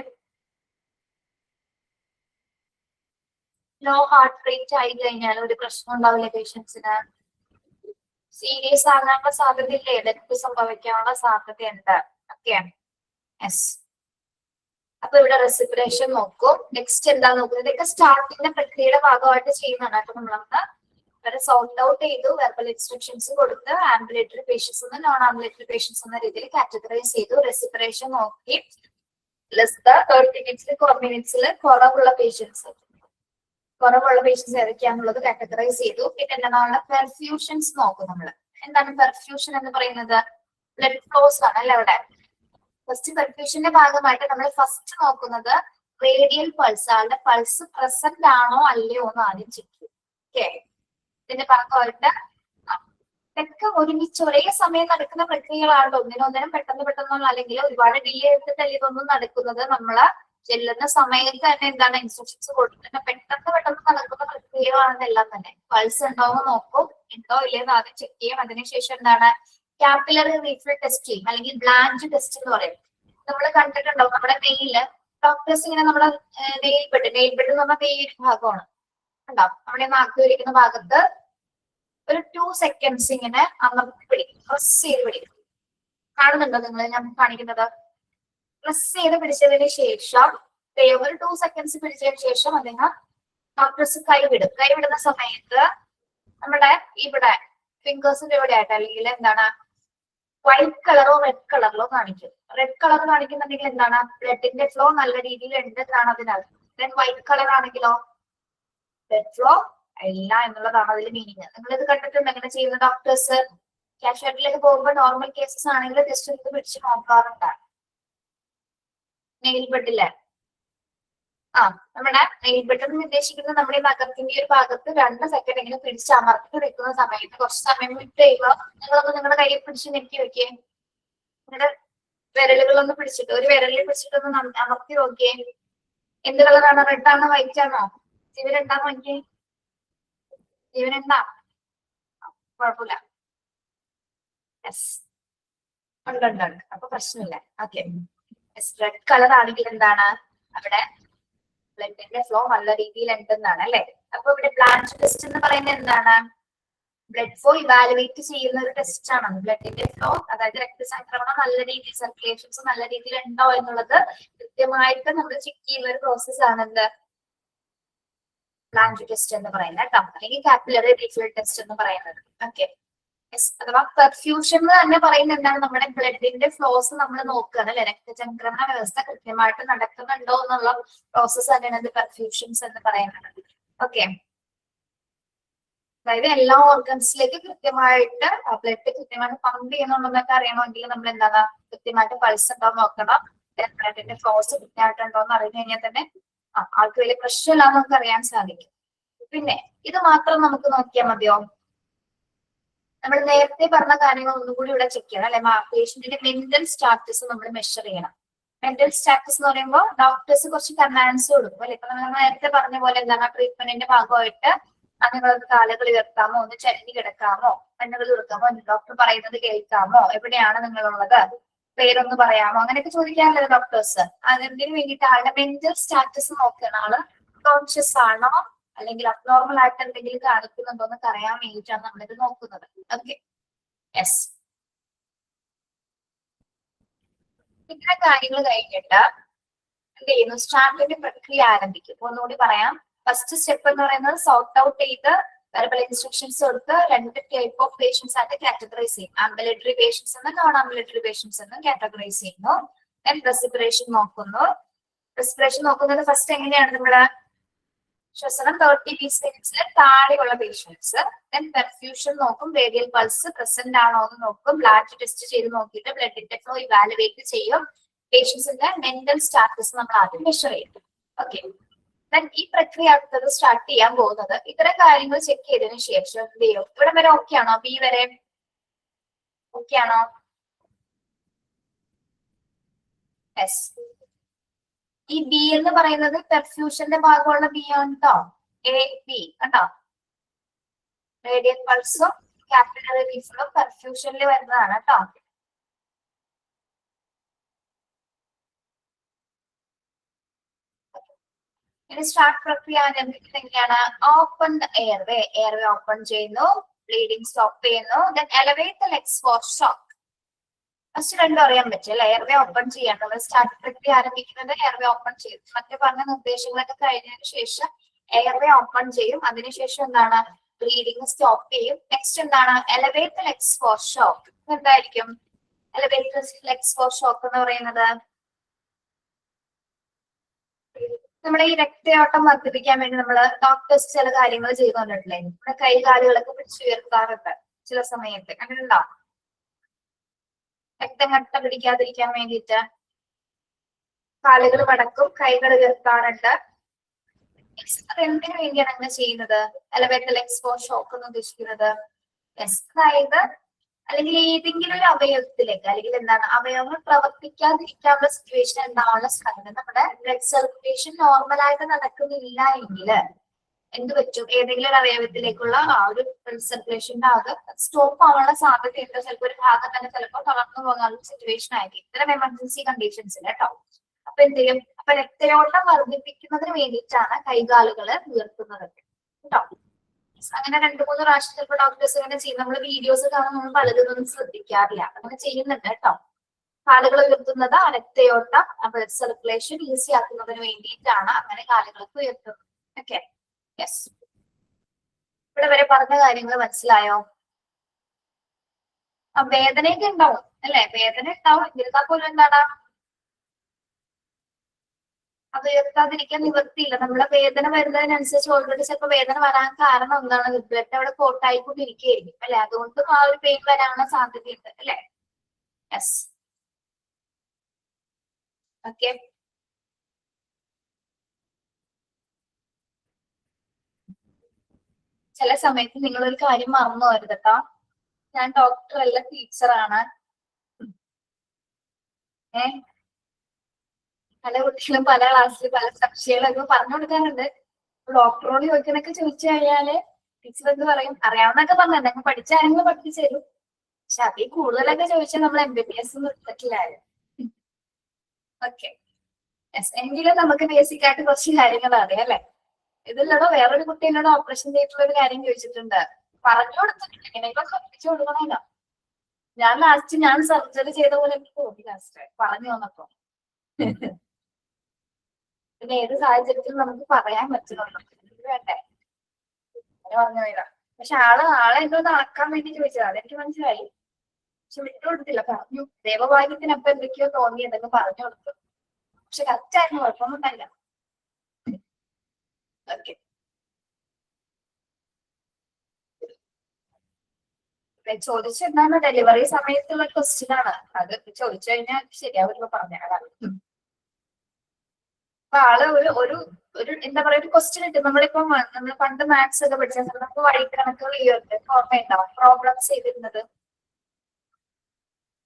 ലോ ഹാർട്ട് റേറ്റ് ആയി കഴിഞ്ഞാൽ ഒരു പ്രശ്നം ഉണ്ടാവില്ല പേഷ്യൻസിന്? സീരിയസ് ആകാനുള്ള സാധ്യതയില്ലേ? ഡെത്ത് സംഭവിക്കാനുള്ള സാധ്യതയുണ്ട്. Okay, yes. അപ്പൊ ഇവിടെ റെസിപ്പിറേഷൻ നോക്കും. നെക്സ്റ്റ് എന്താ നോക്കുന്നത്? ഇതൊക്കെ സ്റ്റാർട്ടിന്റെ പ്രക്രിയയുടെ ഭാഗമായിട്ട് ചെയ്യുന്നതാണ്. അപ്പൊ നമ്മളന്ന് ഇവരെ സോർട്ട് ഔട്ട് ചെയ്തു, വെർബൽ ഇൻസ്ട്രക്ഷൻസ് കൊടുത്ത് ആംബുലേറ്ററി പേഷ്യൻസ് എന്ന് നോൺ ആംബുലേറ്ററി പേഷ്യൻസ് എന്ന രീതിയിൽ കാറ്റഗറൈസ് ചെയ്തു. റെസിപ്പിറേഷൻ നോക്കി. ലെസ് ദ 30 മിനിറ്റ്സിൽ കുറവുള്ള പേഷ്യൻസ് ഏതൊക്കെയാണുള്ളത് കാറ്റഗറൈസ് ചെയ്തു. പിന്നെ എന്താണ് പെർഫ്യൂഷൻസ് നോക്കും നമ്മൾ. എന്താണ് പെർഫ്യൂഷൻ എന്ന് പറയുന്നത്? ബ്ലഡ് ഫ്ലോസ് ആണ് അല്ലെ അവിടെ? ഫസ്റ്റ് പെർഫ്യൂഷന്റെ ഭാഗമായിട്ട് നമ്മൾ ഫസ്റ്റ് നോക്കുന്നത് റേഡിയൽ പൾസ്. ആളുടെ പൾസ് പ്രസന്റ് ആണോ അല്ലയോ എന്ന് ആദ്യം ചെക്ക് ചെയ്യും. ഓക്കെ, ഇതിന്റെ ഭാഗമായിട്ട് ഇതൊക്കെ ഒരുമിച്ച് ഒരേ സമയം നടക്കുന്ന പ്രക്രിയകളാണല്ലോ. ഒന്നിനൊന്നിനും പെട്ടെന്നുള്ള അല്ലെങ്കിൽ ഒരുപാട് ഡിലേ എടുത്തിട്ടല്ല ഇതൊന്നും നടക്കുന്നത്. നമ്മള് ചെല്ലുന്ന സമയത്ത് തന്നെ എന്താണ് ഇൻസ്ട്രക്ഷൻസ് കൊടുത്തിട്ട് പെട്ടെന്ന് നടക്കുന്ന പ്രക്രിയകളാണെന്നെല്ലാം തന്നെ. പൾസ് ഉണ്ടോ എന്ന് നോക്കും, ഉണ്ടോ ഇല്ലയെന്ന് ആദ്യം ചെക്ക് ചെയ്യും. അതിനുശേഷം എന്താണ് കാപ്പിലറി റീഫിൽ ടെസ്റ്റ് ചെയ്യും, അല്ലെങ്കിൽ ബ്ലാഞ്ച് ടെസ്റ്റ് എന്ന് പറയും. നമ്മൾ കണ്ടിട്ടുണ്ടോ നമ്മുടെ നെയില് ഡോക്ടേഴ്സ് ഇങ്ങനെ നമ്മുടെ നെയിൽ ബെഡ് എന്ന് പറഞ്ഞാൽ ഈ ഒരു ഭാഗമാണ് കണ്ടോ, നമ്മുടെ നാക്ക് വരിക്കുന്ന ഭാഗത്ത് ഒരു 2 സെക്കൻഡ്സ് ഇങ്ങനെ അമർത്തി പിടിക്കും, പ്രസ് ചെയ്ത് പിടിക്കും. കാണുന്നുണ്ടോ നിങ്ങൾ ഞാൻ കാണിക്കുന്നത്? പ്രസ് ചെയ്ത് പിടിച്ചതിന് ശേഷം ഒരു 2 സെക്കൻഡ്സ് പിടിച്ചതിന് ശേഷം അദ്ദേഹം ഡോക്ടേഴ്സ് കൈവിടുന്ന സമയത്ത് നമ്മുടെ ഇവിടെ ഫിംഗേഴ്സിന്റെ ഇവിടെ ആയിട്ട് അല്ലെങ്കിൽ എന്താണ് വൈറ്റ് കളറോ റെഡ് കളറിലോ കാണിക്കും. റെഡ് കളർ കാണിക്കുന്നുണ്ടെങ്കിൽ എന്താണ് ബ്ലഡിന്റെ ഫ്ലോ നല്ല രീതിയിൽ ഉണ്ട് എന്നാണ് അതിനർത്ഥം. ദെൻ വൈറ്റ് കളർ ആണെങ്കിലോ ബ്ലഡ് ഫ്ലോ ഇല്ല എന്നുള്ളതാണ് അതിൽ മീനിങ്. നിങ്ങൾ ഇത് കണ്ടിട്ടുണ്ട് എങ്ങനെ ചെയ്യുന്ന ഡോക്ടേഴ്സ്? കാഷ്വാലിറ്റിയിലേക്ക് പോകുമ്പോൾ നോർമൽ കേസസ് ആണെങ്കിൽ ജസ്റ്റ് എടുത്ത് പിടിച്ച് നോക്കാറുണ്ട് നെയിൽ ബെഡില്. നമ്മുടെ ഇൻവെർട്ടർ ഉദ്ദേശിക്കുന്നത് നമ്മുടെ ഈ നഖത്തിന്റെ ഒരു ഭാഗത്ത് 2 സെക്കൻഡ് ഇങ്ങനെ പിടിച്ചമർത്തി വെക്കുന്ന സമയത്ത് കുറച്ച് സമയം വിട്ട് കഴിയുമ്പോൾ നിങ്ങളൊന്ന് നിങ്ങളുടെ കയ്യിൽ പിടിച്ച് ഞെക്കി വെക്കേ. നിങ്ങളുടെ വിരലുകളൊന്ന് പിടിച്ചിട്ട് ഒരു വിരലിൽ പിടിച്ചിട്ടൊന്ന് അമർത്തി നോക്കിയേ. എന്ത് കളറാണ്? റെഡ് ആണോ വൈറ്റ് ആണോ? ജീവൻ എന്താ നോക്കിയേ? ജീവൻ എന്താ? കുഴപ്പമില്ല. യെസ്, ഉണ്ട് ഉണ്ട് ഉണ്ട്. അപ്പൊ പ്രശ്നമില്ല. ഓക്കെ, റെഡ് കളർ ആണെങ്കിൽ എന്താണ്? അവിടെ ബ്ലഡിന്റെ ഫ്ലോ നല്ല രീതിയിൽ ഉണ്ടെന്നാണ് അല്ലെ. അപ്പൊ ഇവിടെ ബ്ലാഞ്ച് ടെസ്റ്റ് എന്ന് പറയുന്നത് എന്താണ്? ബ്ലഡ് ഫ്ലോ ഇവാലുവേറ്റ് ചെയ്യുന്ന ഒരു ടെസ്റ്റ് ആണ്. ബ്ലഡിന്റെ ഫ്ലോ, അതായത് രക്തസംക്രമണം നല്ല രീതിയിൽ, സർക്കുലേഷൻസ് നല്ല രീതിയിൽ ഉണ്ടോ എന്നുള്ളത് കൃത്യമായിട്ട് നമ്മൾ ചെക്ക് ചെയ്യുന്ന ഒരു പ്രോസസ് ആണ് എന്ത്? ബ്ലാഞ്ച് ടെസ്റ്റ് എന്ന് പറയുന്നത് കേട്ടോ, അല്ലെങ്കിൽ കാപ്പിലറി റീഫിൽ ടെസ്റ്റ് എന്ന് പറയുന്നത്. ഓക്കെ, അഥവാ പെർഫ്യൂഷൻ എന്ന് തന്നെ പറയുന്നത് എന്താണ്? നമ്മുടെ ബ്ലഡിന്റെ ഫ്ലോസ് നമ്മൾ നോക്കുകയാണ് അല്ലെ. രക്തചംക്രമണ വ്യവസ്ഥ കൃത്യമായിട്ട് നടക്കുന്നുണ്ടോ എന്നുള്ള പ്രോസസ് തന്നെയാണ് പെർഫ്യൂഷൻസ് എന്ന് പറയുന്നത്. ഓക്കെ, അതായത് എല്ലാ ഓർഗൻസിലേക്ക് കൃത്യമായിട്ട് ബ്ലഡ് കൃത്യമായിട്ട് പമ്പ് ചെയ്യുന്നുണ്ടോന്നൊക്കെ അറിയണമെങ്കിൽ നമ്മൾ എന്താണ് കൃത്യമായിട്ട് പൾസ് ഉണ്ടോ നോക്കണം. ബ്ലഡിന്റെ ഫ്ലോസ് കൃത്യമായിട്ടുണ്ടോ എന്ന് അറിഞ്ഞു കഴിഞ്ഞാൽ തന്നെ ആൾക്ക് വലിയ പ്രശ്നമില്ലാന്ന് നമുക്ക് അറിയാൻ സാധിക്കും. പിന്നെ ഇത് മാത്രം നമുക്ക് നോക്കിയാൽ മതിയോ? നമ്മൾ നേരത്തെ പറഞ്ഞ കാര്യങ്ങൾ ഒന്നുകൂടി ഇവിടെ ചെക്ക് ചെയ്യണം അല്ലെ. പേഷ്യന്റിന്റെ മെന്റൽ സ്റ്റാറ്റസ് നമ്മൾ മെഷർ ചെയ്യണം. മെന്റൽ സ്റ്റാറ്റസ് എന്ന് പറയുമ്പോൾ ഡോക്ടേഴ്സ് കുറച്ച് കമാൻഡ്സ് കൊടുക്കും അല്ലെ. ഇപ്പൊ നമ്മൾ നേരത്തെ പറഞ്ഞ പോലെ എന്താണ് ട്രീറ്റ്മെന്റിന്റെ ഭാഗമായിട്ട് നിങ്ങളൊന്ന് കാലുകൾ ഉയർത്താമോ, ഒന്ന് ചരിഞ്ഞ് കിടക്കാമോ, കണ്ണുകൾ തുറക്കാമോ, ഡോക്ടർ പറയുന്നത് കേൾക്കാമോ, എവിടെയാണ് നിങ്ങളുള്ളത്, പേരൊന്ന് പറയാമോ, അങ്ങനെയൊക്കെ ചോദിക്കാറില്ല ഡോക്ടേഴ്സ്. അതിന് വേണ്ടിയിട്ട് ആളുടെ മെന്റൽ സ്റ്റാറ്റസ് നോക്കണം. ആള് കോൺഷ്യസ് ആണോ അല്ലെങ്കിൽ അബ്നോർമൽ ആയിട്ട് എന്തെങ്കിലും കാണിക്കുന്നുണ്ടോ എന്നൊക്കെ അറിയാൻ വേണ്ടിയിട്ടാണ് നമ്മളിത് നോക്കുന്നത്. Okay, yes. ഇത്തരം കാര്യങ്ങൾ കഴിഞ്ഞിട്ട് എന്ത് ചെയ്യുന്നു? സ്റ്റാർട്ടിന്റെ പ്രക്രിയ ആരംഭിക്കും. ഒന്നുകൂടി പറയാം. ഫസ്റ്റ് സ്റ്റെപ്പ് എന്ന് പറയുന്നത് സോർട്ട് ഔട്ട് ചെയ്ത് വെർബൽ ഇൻസ്ട്രക്ഷൻസ് കൊടുത്ത് 2 ടൈപ്പ് ഓഫ് പേഷ്യൻസ് ആയിട്ട് കാറ്റഗറൈസ് ചെയ്യും. ആംബുലേറ്ററി പേഷ്യൻസ് എന്നും നോൺ ആംബുലേറ്ററി പേഷ്യൻസ് എന്നും കാറ്റഗറൈസ് ചെയ്യുന്നു. ദെൻ റെസ്പിറേഷൻ നോക്കുന്നു. റെസ്പിറേഷൻ നോക്കുന്നത് ഫസ്റ്റ് എങ്ങനെയാണ്? നമ്മുടെ ശ്വസനം 30 മിനിറ്റ്സിൽ താഴെയുള്ള പേഷ്യൻസ്. ദെൻ പെർഫ്യൂഷൻ നോക്കും. റേഡിയൽ പൾസ് പ്രസന്റ് ആണോ എന്ന് നോക്കും. ബ്ലഡ് ടെസ്റ്റ് ചെയ്ത് നോക്കിയിട്ട് ബ്ലഡിന്റെ ഫ്ലോ ഇവാലുവേറ്റ് ചെയ്യും. പേഷ്യൻസിന്റെ മെന്റൽ സ്റ്റാറ്റസ് നമ്മൾ ആദ്യം മെഷർ ചെയ്യും. ഓക്കെ, ദെൻ ഈ പ്രക്രിയ അടുത്തത് സ്റ്റാർട്ട് ചെയ്യാൻ പോകുന്നത് ഇത്തരം കാര്യങ്ങൾ ചെക്ക് ചെയ്തതിനു ശേഷം എന്ത് ചെയ്യും? ഇവിടെ വരെ ഓക്കെ ആണോ? ബി വരെ ഓക്കെ ആണോ? യെസ്. ഈ ബി എന്ന് പറയുന്നത് പെർഫ്യൂഷന്റെ ഭാഗമുള്ള ബി ആണ് കേട്ടോ. എ ബി കണ്ടോ? റേഡിയൽ പൾസും കാപ്പിലറി റീഫിലും പെർഫ്യൂഷനിൽ വരുന്നതാണ് കേട്ടോ. ഇനി സ്റ്റാർട്ട് പ്രക്രിയ ആരംഭിക്കുന്നത് എങ്ങനെയാണ്? Open the airway. Airway open ചെയ്യുന്നു, ബ്ലീഡിംഗ് സ്റ്റോപ്പ് ചെയ്യുന്നു. Then elevate the legs for shock. First രണ്ടും അറിയാൻ പറ്റും അല്ലെ. എയർവേ ഓപ്പൺ ചെയ്യാൻ നമ്മൾ സ്റ്റാർട്ട് പ്രക്രിയ ആരംഭിക്കുന്നത് എയർവേ ഓപ്പൺ ചെയ്യും. മറ്റു പറഞ്ഞ നിർദ്ദേശങ്ങളൊക്കെ കഴിഞ്ഞതിന് ശേഷം എയർവേ ഓപ്പൺ ചെയ്യും. അതിനുശേഷം എന്താണ്? ബ്ലീഡിംഗ് സ്റ്റോപ്പ് ചെയ്യും. നെക്സ്റ്റ് എന്താണ്? Elevate the legs for shock. എന്തായിരിക്കും elevate the legs for shock എന്ന് പറയുന്നത്? നമ്മുടെ ഈ രക്തയോട്ടം വർദ്ധിപ്പിക്കാൻ വേണ്ടി നമ്മൾ ഡോക്ടേഴ്സ് ചില കാര്യങ്ങൾ ചെയ്തു കണ്ടിട്ടില്ലേ? നമ്മുടെ കൈകാലുകളൊക്കെ പിടിച്ചുയർത്താറുണ്ട് ചില സമയത്ത്. അങ്ങനെ ഉണ്ടാവും. രക്തം കട്ട പിടിക്കാതിരിക്കാൻ വേണ്ടിയിട്ട് കാലുകൾ മടക്കും, കൈകൾ ഉയർത്താറുണ്ട്. അത് എന്തിനു വേണ്ടിയാണ് അങ്ങനെ ചെയ്യുന്നത്? Elevate the legs for shock എന്ന് ഉദ്ദേശിക്കുന്നത് അതായത് അല്ലെങ്കിൽ ഏതെങ്കിലും ഒരു അവയവത്തിലേക്ക് അല്ലെങ്കിൽ എന്താണ് അവയവങ്ങൾ പ്രവർത്തിക്കാതിരിക്കാനുള്ള സിറ്റുവേഷൻ ഉണ്ടാവാനുള്ള സാധ്യത. നമ്മുടെ ബ്ലഡ് സർക്കുലേഷൻ നോർമലായിട്ട് നടക്കുന്നില്ല എങ്കിൽ എന്ത് പറ്റും? ഏതെങ്കിലും ഒരു അവയവത്തിലേക്കുള്ള ആ ഒരു ബ്ലഡ് സർക്കുലേഷന്റെ ഭാഗം സ്റ്റോപ്പ് ആവാനുള്ള സാധ്യതയുണ്ട്. ചിലപ്പോൾ ഒരു ഭാഗം തന്നെ ചിലപ്പോൾ തളർന്നു പോകാനുള്ള സിറ്റുവേഷൻ ആയിരിക്കും ഇത്തരം എമർജൻസി കണ്ടീഷൻസിൽ കേട്ടോ. അപ്പൊ എന്ത് ചെയ്യും? അപ്പൊ രക്തയോട്ടം വർദ്ധിപ്പിക്കുന്നതിന് വേണ്ടിയിട്ടാണ് കൈകാലുകൾ ഉയർത്തുന്നത് കേട്ടോ. അങ്ങനെ 2-3 പ്രാവശ്യം ചിലപ്പോൾ ഡോക്ടേഴ്സ് ഇങ്ങനെ ചെയ്യും. നമ്മൾ വീഡിയോസ് കാണുമ്പോൾ നമ്മൾ പലതൊന്നും ശ്രദ്ധിക്കാറില്ല. അങ്ങനെ ചെയ്യുന്നുണ്ട് കേട്ടോ. കാലുകൾ ഉയർത്തുന്നത് രക്തയോട്ടം ബ്ലഡ് സർക്കുലേഷൻ ഈസി ആക്കുന്നതിന് വേണ്ടിയിട്ടാണ് അങ്ങനെ കാലുകളൊക്കെ ഉയർത്തുന്നത്. Okay, yes. ഇവിടെ വരെ പറഞ്ഞ കാര്യങ്ങൾ മനസ്സിലായോ? വേദനയൊക്കെ ഉണ്ടാവും അല്ലെ. വേദന ഉണ്ടാവും. എന്നിരുന്നാൽ പോലും എന്താണ് അത് ഉയർത്താതിരിക്കാൻ നിവൃത്തിയില്ല. നമ്മളെ വേദന വരുന്നതിനനുസരിച്ച് ഓൾറെഡി ചിലപ്പോൾ വേദന വരാൻ കാരണം എന്താണ്? ബ്ലഡ് അവിടെ കോട്ടായിക്കൊണ്ടിരിക്കുകയായിരിക്കും അല്ലെ. അതുകൊണ്ടും ആ ഒരു പെയിൻ വരാനുള്ള സാധ്യതയുണ്ട് അല്ലെ. Yes, okay. ചില സമയത്ത് നിങ്ങളൊരു കാര്യം മറന്നു പോകരുത് കേട്ടോ. ഞാൻ ഡോക്ടർ അല്ല, ടീച്ചറാണ്. പല കുട്ടികളും പല ക്ലാസ്സിൽ പല സംശയങ്ങളൊക്കെ പറഞ്ഞു കൊടുക്കാറുണ്ട്. ഡോക്ടറോട് ചോദിക്കാനൊക്കെ ചോദിച്ചു കഴിഞ്ഞാല് ടീച്ചർ എന്ത് പറയും? അറിയാവുന്നൊക്കെ പറഞ്ഞു ഞങ്ങൾ പഠിച്ച കാര്യങ്ങൾ പഠിപ്പിച്ചു തരും. പക്ഷെ അതിൽ കൂടുതലൊക്കെ ചോദിച്ചാൽ നമ്മൾ MBBS നിർത്തിട്ടില്ലായിരുന്നു. ഓക്കെ, എങ്കിലും നമുക്ക് ബേസിക് ആയിട്ട് കുറച്ച് കാര്യങ്ങൾ അറിയാം അല്ലെ. ഇതിലൂടെ വേറൊരു കുട്ടി എന്നോട് ഓപ്പറേഷൻ തിയേറ്ററിൽ ഒരു കാര്യം ചോദിച്ചിട്ടുണ്ട്. പറഞ്ഞു കൊടുത്തിട്ടുണ്ട്, ഇങ്ങനെയൊക്കെ പഠിപ്പിച്ചു കൊടുക്കണമല്ലോ. ഞാൻ സർജറി ചെയ്ത പോലെ എനിക്ക് തോന്നി ലാസ്റ്റ് പറഞ്ഞു വന്നപ്പോ. പിന്നെ ഏത് സാഹചര്യത്തിലും നമുക്ക് പറയാൻ പറ്റുന്നുണ്ടോ വേണ്ടേ, അങ്ങനെ പറഞ്ഞു പോയതാ. പക്ഷെ ആളെ എന്തോ നടക്കാൻ വേണ്ടി ചോദിച്ചതാ, അതെനിക്ക് മനസ്സിലായി. പക്ഷെ വിട്ടുകൊടുത്തില്ല, പറഞ്ഞു. ദേവഭാഗ്യത്തിനപ്പം എന്തൊക്കെയോ തോന്നി, എന്തൊക്കെ പറഞ്ഞു കൊടുത്തു. പക്ഷെ കറക്റ്റ് ആയിരുന്നു, കുഴപ്പമൊന്നും ഉണ്ടായില്ല. ഓക്കെ, ചോദിച്ചെന്താണ് ഡെലിവറി സമയത്തുള്ള ക്വസ്റ്റ്യൻ ആണ് അത്. ചോദിച്ചു കഴിഞ്ഞാൽ ശരിയാവില്ല പറഞ്ഞാൽ. അപ്പൊ ആള് ഒരു എന്താ പറയാ, ഒരു ക്വസ്റ്റ്യൻ ഇട്ട് നമ്മളിപ്പോ നമ്മൾ പണ്ട് മാത്സ് ഒക്കെ പഠിച്ച നമുക്ക് വഴിക്കണക്കുകൾ ഓർമ്മയുണ്ടാവും, പ്രോബ്ലംസ് ചെയ്തിരുന്നത്.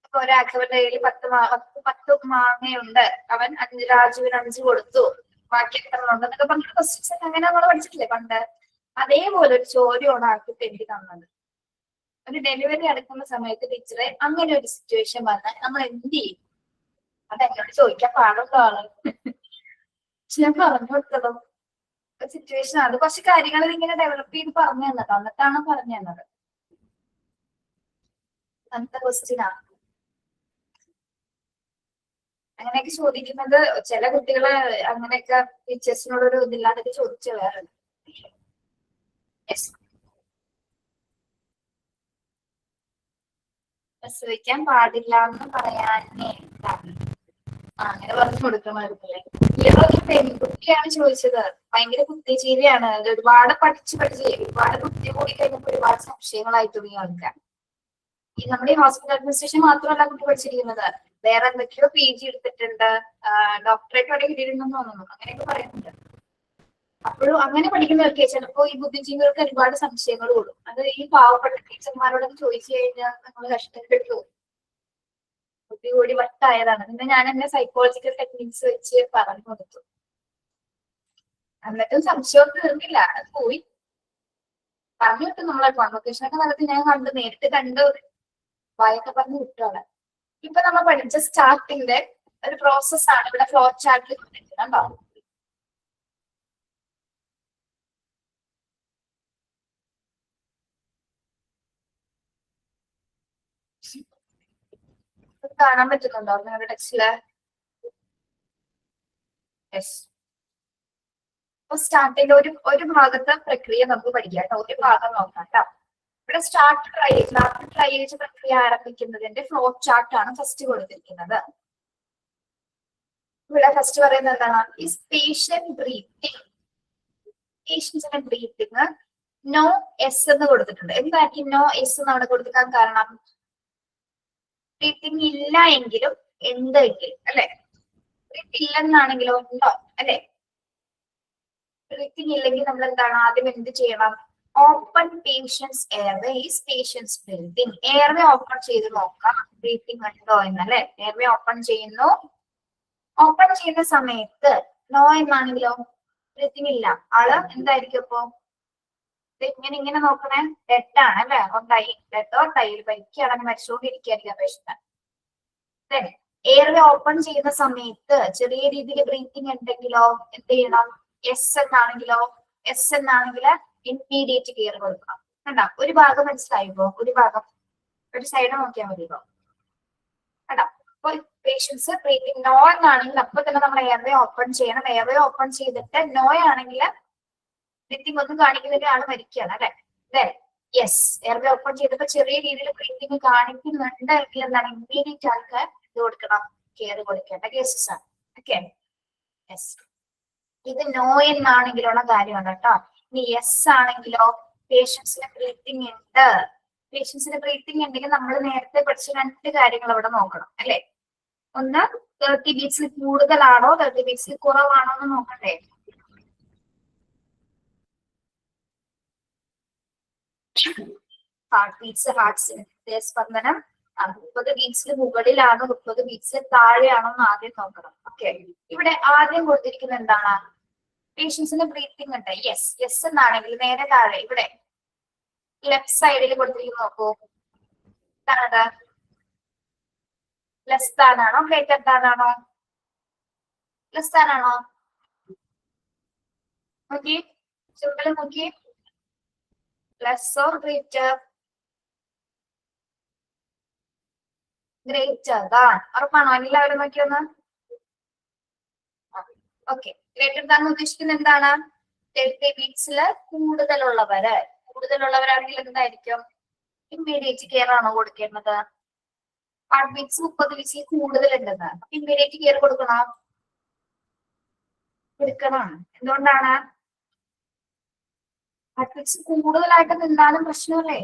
ഇപ്പൊ ഒരാൾക്ക് അവരുടെ കയ്യിൽ 10 മാങ്ങയുണ്ട്, അവൻ രാജുവിന് 5 കൊടുത്തു, ബാക്കി എത്ര ഉണ്ടെന്നൊക്കെ പറഞ്ഞ ക്വസ്റ്റ്യൻസ് ഒക്കെ അങ്ങനെ നമ്മൾ പഠിച്ചിട്ടില്ലേ പണ്ട്. അതേപോലെ ഒരു ചോദ്യമാണ് ആൾക്ക് എനിക്ക് തന്നത്. ഒരു ഡെലിവറി നടക്കുന്ന സമയത്ത് ടീച്ചറെ അങ്ങനെ ഒരു സിറ്റുവേഷൻ വന്നാൽ നമ്മൾ എന്ത് ചെയ്യും? അതെന്നോട് ചോദിക്കാൻ പാടുള്ള ആള്. പക്ഷെ ഞാൻ പറഞ്ഞു കൊടുത്തതോ സിറ്റുവേഷൻ അത് കുറച്ച് കാര്യങ്ങൾ ഇങ്ങനെ ഡെവലപ്പ് ചെയ്ത് പറഞ്ഞു തന്നത്, എന്നിട്ടാണ് പറഞ്ഞു തന്നത്. അങ്ങനത്തെ ക്വസ്റ്റ്യനാ. അങ്ങനെയൊക്കെ ചോദിക്കുന്നത് ചില കുട്ടികള് അങ്ങനെയൊക്കെ ടീച്ചേഴ്സിനോടൊരു ഇതില്ലാതൊക്കെ ചോദിച്ച വേറെ. പ്രസവിക്കാൻ പാടില്ല എന്ന് പറയാനേ അങ്ങനെ പറഞ്ഞു കൊടുക്കണമായിരുന്നല്ലേ. ഇവരൊക്കെ പെൺകുട്ടിയാണ് ചോദിച്ചത്, ഭയങ്കര ബുദ്ധിജീവിയാണ്. ഒരുപാട് പഠിച്ച് ഒരുപാട് ബുദ്ധി കൂടി കഴിഞ്ഞപ്പോ ഒരുപാട് സംശയങ്ങളായി തുടങ്ങി ആൾക്കാർ. ഈ നമ്മുടെ ഈ ഹോസ്പിറ്റൽ അഡ്മിനിസ്ട്രേഷൻ മാത്രമല്ല കുട്ടി പഠിച്ചിരിക്കുന്നത്, വേറെ എന്തൊക്കെയോ PG എടുത്തിട്ടുണ്ട്, ഡോക്ടറേറ്റ് വരെ കിട്ടിയിട്ടുണ്ടെന്ന് തോന്നുന്നു, അങ്ങനെയൊക്കെ പറയുന്നുണ്ട്. അപ്പോഴും അങ്ങനെ പഠിക്കുന്നവർക്ക് ചിലപ്പോ ഈ ബുദ്ധിജീവികൾക്ക് ഒരുപാട് സംശയങ്ങൾ കൂടും. അത് ഈ പാവപ്പെട്ട ടീച്ചർമാരോടൊക്കെ ചോദിച്ചു കഴിഞ്ഞാൽ നമ്മൾ കഷ്ടപ്പെട്ടു, ബുദ്ധി കൂടി വട്ടായതാണ്. പിന്നെ ഞാൻ എന്നെ സൈക്കോളജിക്കൽ ടെക്നിക്സ് വെച്ച് പറഞ്ഞു കൊടുത്തു. എന്നിട്ടും സംശയമൊന്നും തീർന്നില്ല, അത് പോയി. പറഞ്ഞു വിട്ടു. നമ്മളെ കോൺവൊക്കേഷനൊക്കെ നടത്തി ഞാൻ നേരിട്ട് കണ്ട് വായൊക്കെ പറഞ്ഞ് വിട്ടോളെ. ഇപ്പൊ നമ്മൾ പഠിച്ച സ്റ്റാർട്ടിന്റെ ഒരു പ്രോസസ്സാണ് ഇവിടെ ഫ്ലോ ചാർട്ടിൽ കൊടുത്തിട്ടുണ്ടാവും. കാണാൻ പറ്റുന്നുണ്ടോ നിങ്ങളുടെ ടെക്സ്റ്റില്? യെസ്. അപ്പൊ സ്റ്റാർട്ടിന്റെ ഒരു ഭാഗത്തെ പ്രക്രിയ നമുക്ക് പഠിക്കാം കേട്ടോ. ഒരു ഭാഗം നോക്കാം കേട്ടോ. ഇവിടെ സ്റ്റാർട്ട് ട്രയേജ് പ്രക്രിയ ആരംഭിക്കുന്നതിന്റെ ഫ്ലോ ചാർട്ട് ആണ് ഫസ്റ്റ് കൊടുത്തിരിക്കുന്നത്. ഇവിടെ ഫസ്റ്റ് പറയുന്നത് എന്താണ്? ഈ പേഷ്യന്റ് ബ്രീത്തിങ്, പേഷ്യൻസിന്റെ ബ്രീത്തിങ് നോ എസ് എന്ന് കൊടുത്തിട്ടുണ്ട്. എന്തായിരിക്കും നോ എസ് എന്ന് അവിടെ കൊടുക്കാൻ കാരണം? ബ്രീത്തിങ് ഇല്ല എങ്കിലും എന്തെങ്കിലും അല്ലെ, ബ്രീത്ത് ഇല്ലെന്നാണെങ്കിലോ ഉണ്ടോ അല്ലെ. ബ്രീത്തിങ് ഇല്ലെങ്കിൽ നമ്മൾ എന്താണ് ആദ്യം എന്ത് ചെയ്യണം? Open patients airways, patients breathing. Airway open ചെയ്ത് നോക്കാം ബ്രീത്തിങ് ഉണ്ടോ എന്നല്ലേ. എയർവേ ഓപ്പൺ ചെയ്യുന്നു. ഓപ്പൺ ചെയ്യുന്ന സമയത്ത് നോ എന്നാണെങ്കിലോ ബ്രീത്തിങ് ഇല്ല. ആള് എന്തായിരിക്കും അപ്പൊ? ഇങ്ങനെ നോക്കണേ, ഡെഡ് ആണ് അല്ലെ. ഉണ്ടായി ഡെഡോ ടൈൽ പരിക്കുകയാണെങ്കിൽ മരിച്ചുകൊണ്ടിരിക്കുകയായിരിക്കും പേഷ്യന്റ്. എയർവേ ഓപ്പൺ ചെയ്യുന്ന സമയത്ത് ചെറിയ രീതിയിൽ ബ്രീത്തിങ് ഉണ്ടെങ്കിലോ എന്ത് ചെയ്യണം? എസ് എന്നാണെങ്കിലോ ഇമ്മീഡിയറ്റ് കെയർ കൊടുക്കണം. കണ്ടോ? ഒരു ഭാഗം മനസ്സിലായിപ്പോ? ഒരു ഭാഗം ഒരു സൈഡ് നോക്കിയാൽ മതിയോ? കണ്ടോ? അപ്പൊ പേഷ്യൻസ് ബ്രീത്തിങ് നോ എന്നാണെങ്കിൽ അപ്പൊ തന്നെ നമ്മൾ എയർവേ ഓപ്പൺ ചെയ്യണം. എയർവേ ഓപ്പൺ ചെയ്തിട്ട് നോ ആണെങ്കിൽ ബ്രീത്തിങ് ഒന്നും കാണിക്കുന്നതിന്റെ ആള് മരിക്കുകയാണ് അല്ലെ. യെസ്, എയർവേ ഓപ്പൺ ചെയ്തപ്പോ ചെറിയ രീതിയിൽ ബ്രീത്തിങ് കാണിക്കുന്നുണ്ട് എങ്കിൽ എന്താണ് ഇമ്മീഡിയറ്റ് ആൾക്ക് ഇത് കൊടുക്കണം, കെയർ കൊടുക്കേണ്ട കേസസ് ആണ്. Okay, yes. ഇത് നോ എന്നാണെങ്കിലുള്ള കാര്യമാണ് കേട്ടോ. ഇനി യെസ് ആണെങ്കിലോ പേഷ്യൻസിന് ബ്രീത്തിങ് ഉണ്ട്. പേഷ്യൻസിന് ബ്രീത്തിങ് ഉണ്ടെങ്കിൽ നമ്മൾ നേരത്തെ പഠിച്ച 2 കാര്യങ്ങൾ അവിടെ നോക്കണം അല്ലെ. ഒന്ന് 30 ബീറ്റ്സിൽ കൂടുതലാണോ 30 ബീറ്റ്സിൽ കുറവാണോ എന്ന് നോക്കണ്ടേ. ഹാർട്ട് ബീറ്റ്സ്, ഹൃദയസ്പന്ദനം 30 ബീറ്റ്സിന് മുകളിലാണോ 30 ബീറ്റ്സിന് താഴെയാണോ എന്ന് ആദ്യം നോക്കണം. ഓക്കെ, ഇവിടെ ആദ്യം കൊടുത്തിരിക്കുന്നത് എന്താണ്? പേഷ്യൻസിന്റെ ബ്രീത്തിങ് ഉണ്ട്. യെസ് എന്നാണെങ്കിൽ നേരെ താഴെ ഇവിടെ ലെഫ്റ്റ് സൈഡിൽ കൊടുത്തിരിക്കുന്നത് നോക്കൂ. എന്താണ്? ലെസ് ദാൻ ആണോ ഗ്രേറ്റർ ദാൻ ആണോ? ലെസ് ദാൻ ആണോ? നോക്കി, സിമ്പിൾ നോക്കി. Less or greater? Greater than. ഉറപ്പാണോ? എല്ലാവരും നോക്കിയൊന്ന്. ഓക്കെ, ഗ്രേറ്റർ ദാൻ ഉദ്ദേശിക്കുന്നത് എന്താണ്? 30 ബീറ്റ്സില് കൂടുതലുള്ളവരാണെങ്കിൽ എന്തായിരിക്കും? ഇമ്മീഡിയറ്റ് കെയർ ആണോ കൊടുക്കേണ്ടത്? ഹാർട്ട് ബീറ്റ്സ് 30 ബീറ്റ്സിൽ കൂടുതലുണ്ടെന്ന് ഇമ്മീഡിയറ്റ് കെയർ കൊടുക്കണം. എന്തുകൊണ്ടാണ്? ഹാർട്ട് ബീറ്റ്സ് കൂടുതലായിട്ട് നിന്നാലും പ്രശ്നമല്ലേ?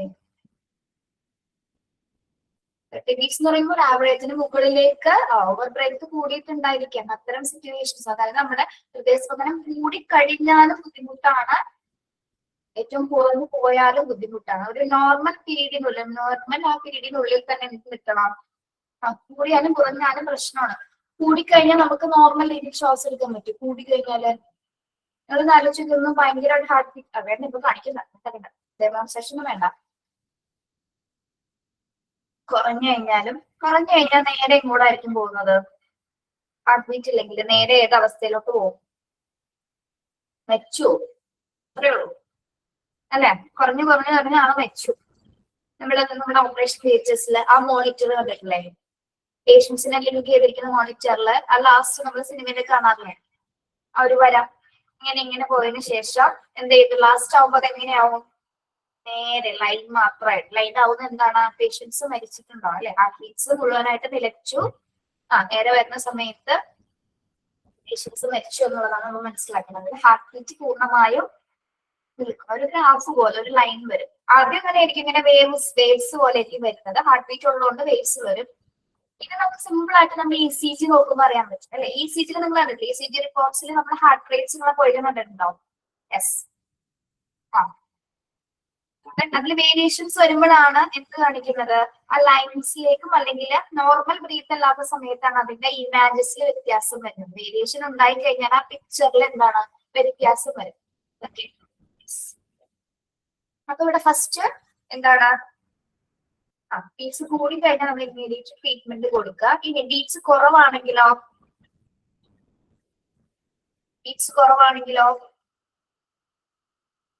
30 ബീറ്റ്സ് എന്ന് പറയുമ്പോൾ ആവറേജിന് മുകളിലേക്ക് ഓവർ ബ്രെത്ത് കൂടിയിട്ടുണ്ടായിരിക്കാം. അത്തരം സിറ്റുവേഷൻസ്, അതായത് നമ്മുടെ ഹൃദയസ്പന്ദനം കൂടിക്കഴിഞ്ഞാലും ബുദ്ധിമുട്ടാണ്, ഏറ്റവും കുറഞ്ഞു പോയാലും ബുദ്ധിമുട്ടാണ്. ഒരു നോർമൽ ആ പീരീഡിനുള്ളിൽ തന്നെ നിൽക്കണം. കൂടിയാലും കുറഞ്ഞാലും പ്രശ്നമാണ്. കൂടിക്കഴിഞ്ഞാൽ നമുക്ക് നോർമൽ രീതിയിൽ ശ്വാസം എടുക്കാൻ പറ്റും. കൂടിക്കഴിഞ്ഞാല് നിങ്ങൾ ആലോചിക്കുന്നു ഭയങ്കരമായിട്ട് ഹാർട്ട് ബീറ്റ് വേണ്ട. ഇപ്പൊ കാണിക്കുന്ന ഡെമോൺസ്ട്രേഷൻ വേണ്ട. കുറഞ്ഞു കഴിഞ്ഞാൽ നേരെ ഇങ്ങോട്ടായിരിക്കും പോകുന്നത്. ഹാർട്ട് ബീറ്റ് ഇല്ലെങ്കിൽ നേരെ ഏത് അവസ്ഥയിലോട്ട് പോകും? മെച്ചു. അത്രേ ഉള്ളൂ അല്ലെ? കുറഞ്ഞു പറഞ്ഞാണ് മെച്ചു. നമ്മുടെ ഓപ്പറേഷൻ തിയേറ്റേഴ്സിൽ ആ മോണിറ്റർ കണ്ടിട്ടില്ലേ? പേഷ്യൻസിനെ ലിങ്ക് ചെയ്തിരിക്കുന്ന മോണിറ്ററിൽ ആ ലാസ്റ്റ് നമ്മൾ സിനിമയിൽ കാണാറില്ലേ? ആ ഒരു വരാം ഇങ്ങനെ പോയതിനു ശേഷം എന്ത് ചെയ്തു? ലാസ്റ്റ് ആവുമ്പോ അത് എങ്ങനെയാവും? നേരെ ലൈൻ മാത്രമായിട്ട്. ലൈൻ ആവുന്ന എന്താണ്? പേഷ്യൻസ് മരിച്ചിട്ടുണ്ടാവും അല്ലെ? ഹാർട്ട് ബീറ്റ്സ് മുഴുവനായിട്ട് നിലച്ചു. നേരെ വരുന്ന സമയത്ത് പേഷ്യൻസ് മരിച്ചു എന്നുള്ളതാണ് നമ്മൾ മനസ്സിലാക്കുന്നത്. ഹാർട്ട് ബീറ്റ് പൂർണ്ണമായും നിൽക്കും. ഒരു ഗ്രാഫ് പോലെ ഒരു ലൈൻ വരും. ആദ്യം തന്നെ എനിക്ക് ഇങ്ങനെ വേവ്സ് പോലെ എനിക്ക് വരുന്നത്. ഹാർട്ട് ബീറ്റ് ഉള്ളതുകൊണ്ട് വേവ്സ് വരും. ഇത് നമുക്ക് സിമ്പിൾ ആയിട്ട് നമ്മൾ ECG നോക്കുമ്പോൾ അറിയാൻ പറ്റും അല്ലെ? ECG നിങ്ങൾ കണ്ടിട്ടില്ലേ? ECG റിപ്പോർട്ട്സിൽ നമ്മൾ ഹാർട്ട് റേറ്റ്സ് നിങ്ങളെ പോയിട്ട് കണ്ടിട്ടുണ്ടാവും. അതിൽ വേരിയേഷൻസ് വരുമ്പോഴാണ് എന്ത് കാണിക്കുന്നത്? ആ ലൈൻസിലേക്കും അല്ലെങ്കിൽ നോർമൽ ബ്രീത്ത് അല്ലാത്ത സമയത്താണ് അതിന്റെ ഇമാജസിൽ വ്യത്യാസം വരുന്നത്. വേരിയേഷൻ ഉണ്ടായി കഴിഞ്ഞാൽ ആ പിക്ചറിൽ എന്താണ്? വ്യത്യാസം വരും. ഓക്കെ, അപ്പൊ ഇവിടെ ഫസ്റ്റ് എന്താണ്? ബീറ്റ്സ് കൂടി കഴിഞ്ഞാൽ നമ്മൾ ഇമ്മീഡിയറ്റ് ട്രീറ്റ്മെന്റ് കൊടുക്കുക. ഇനി ബീറ്റ്സ് കുറവാണെങ്കിലോ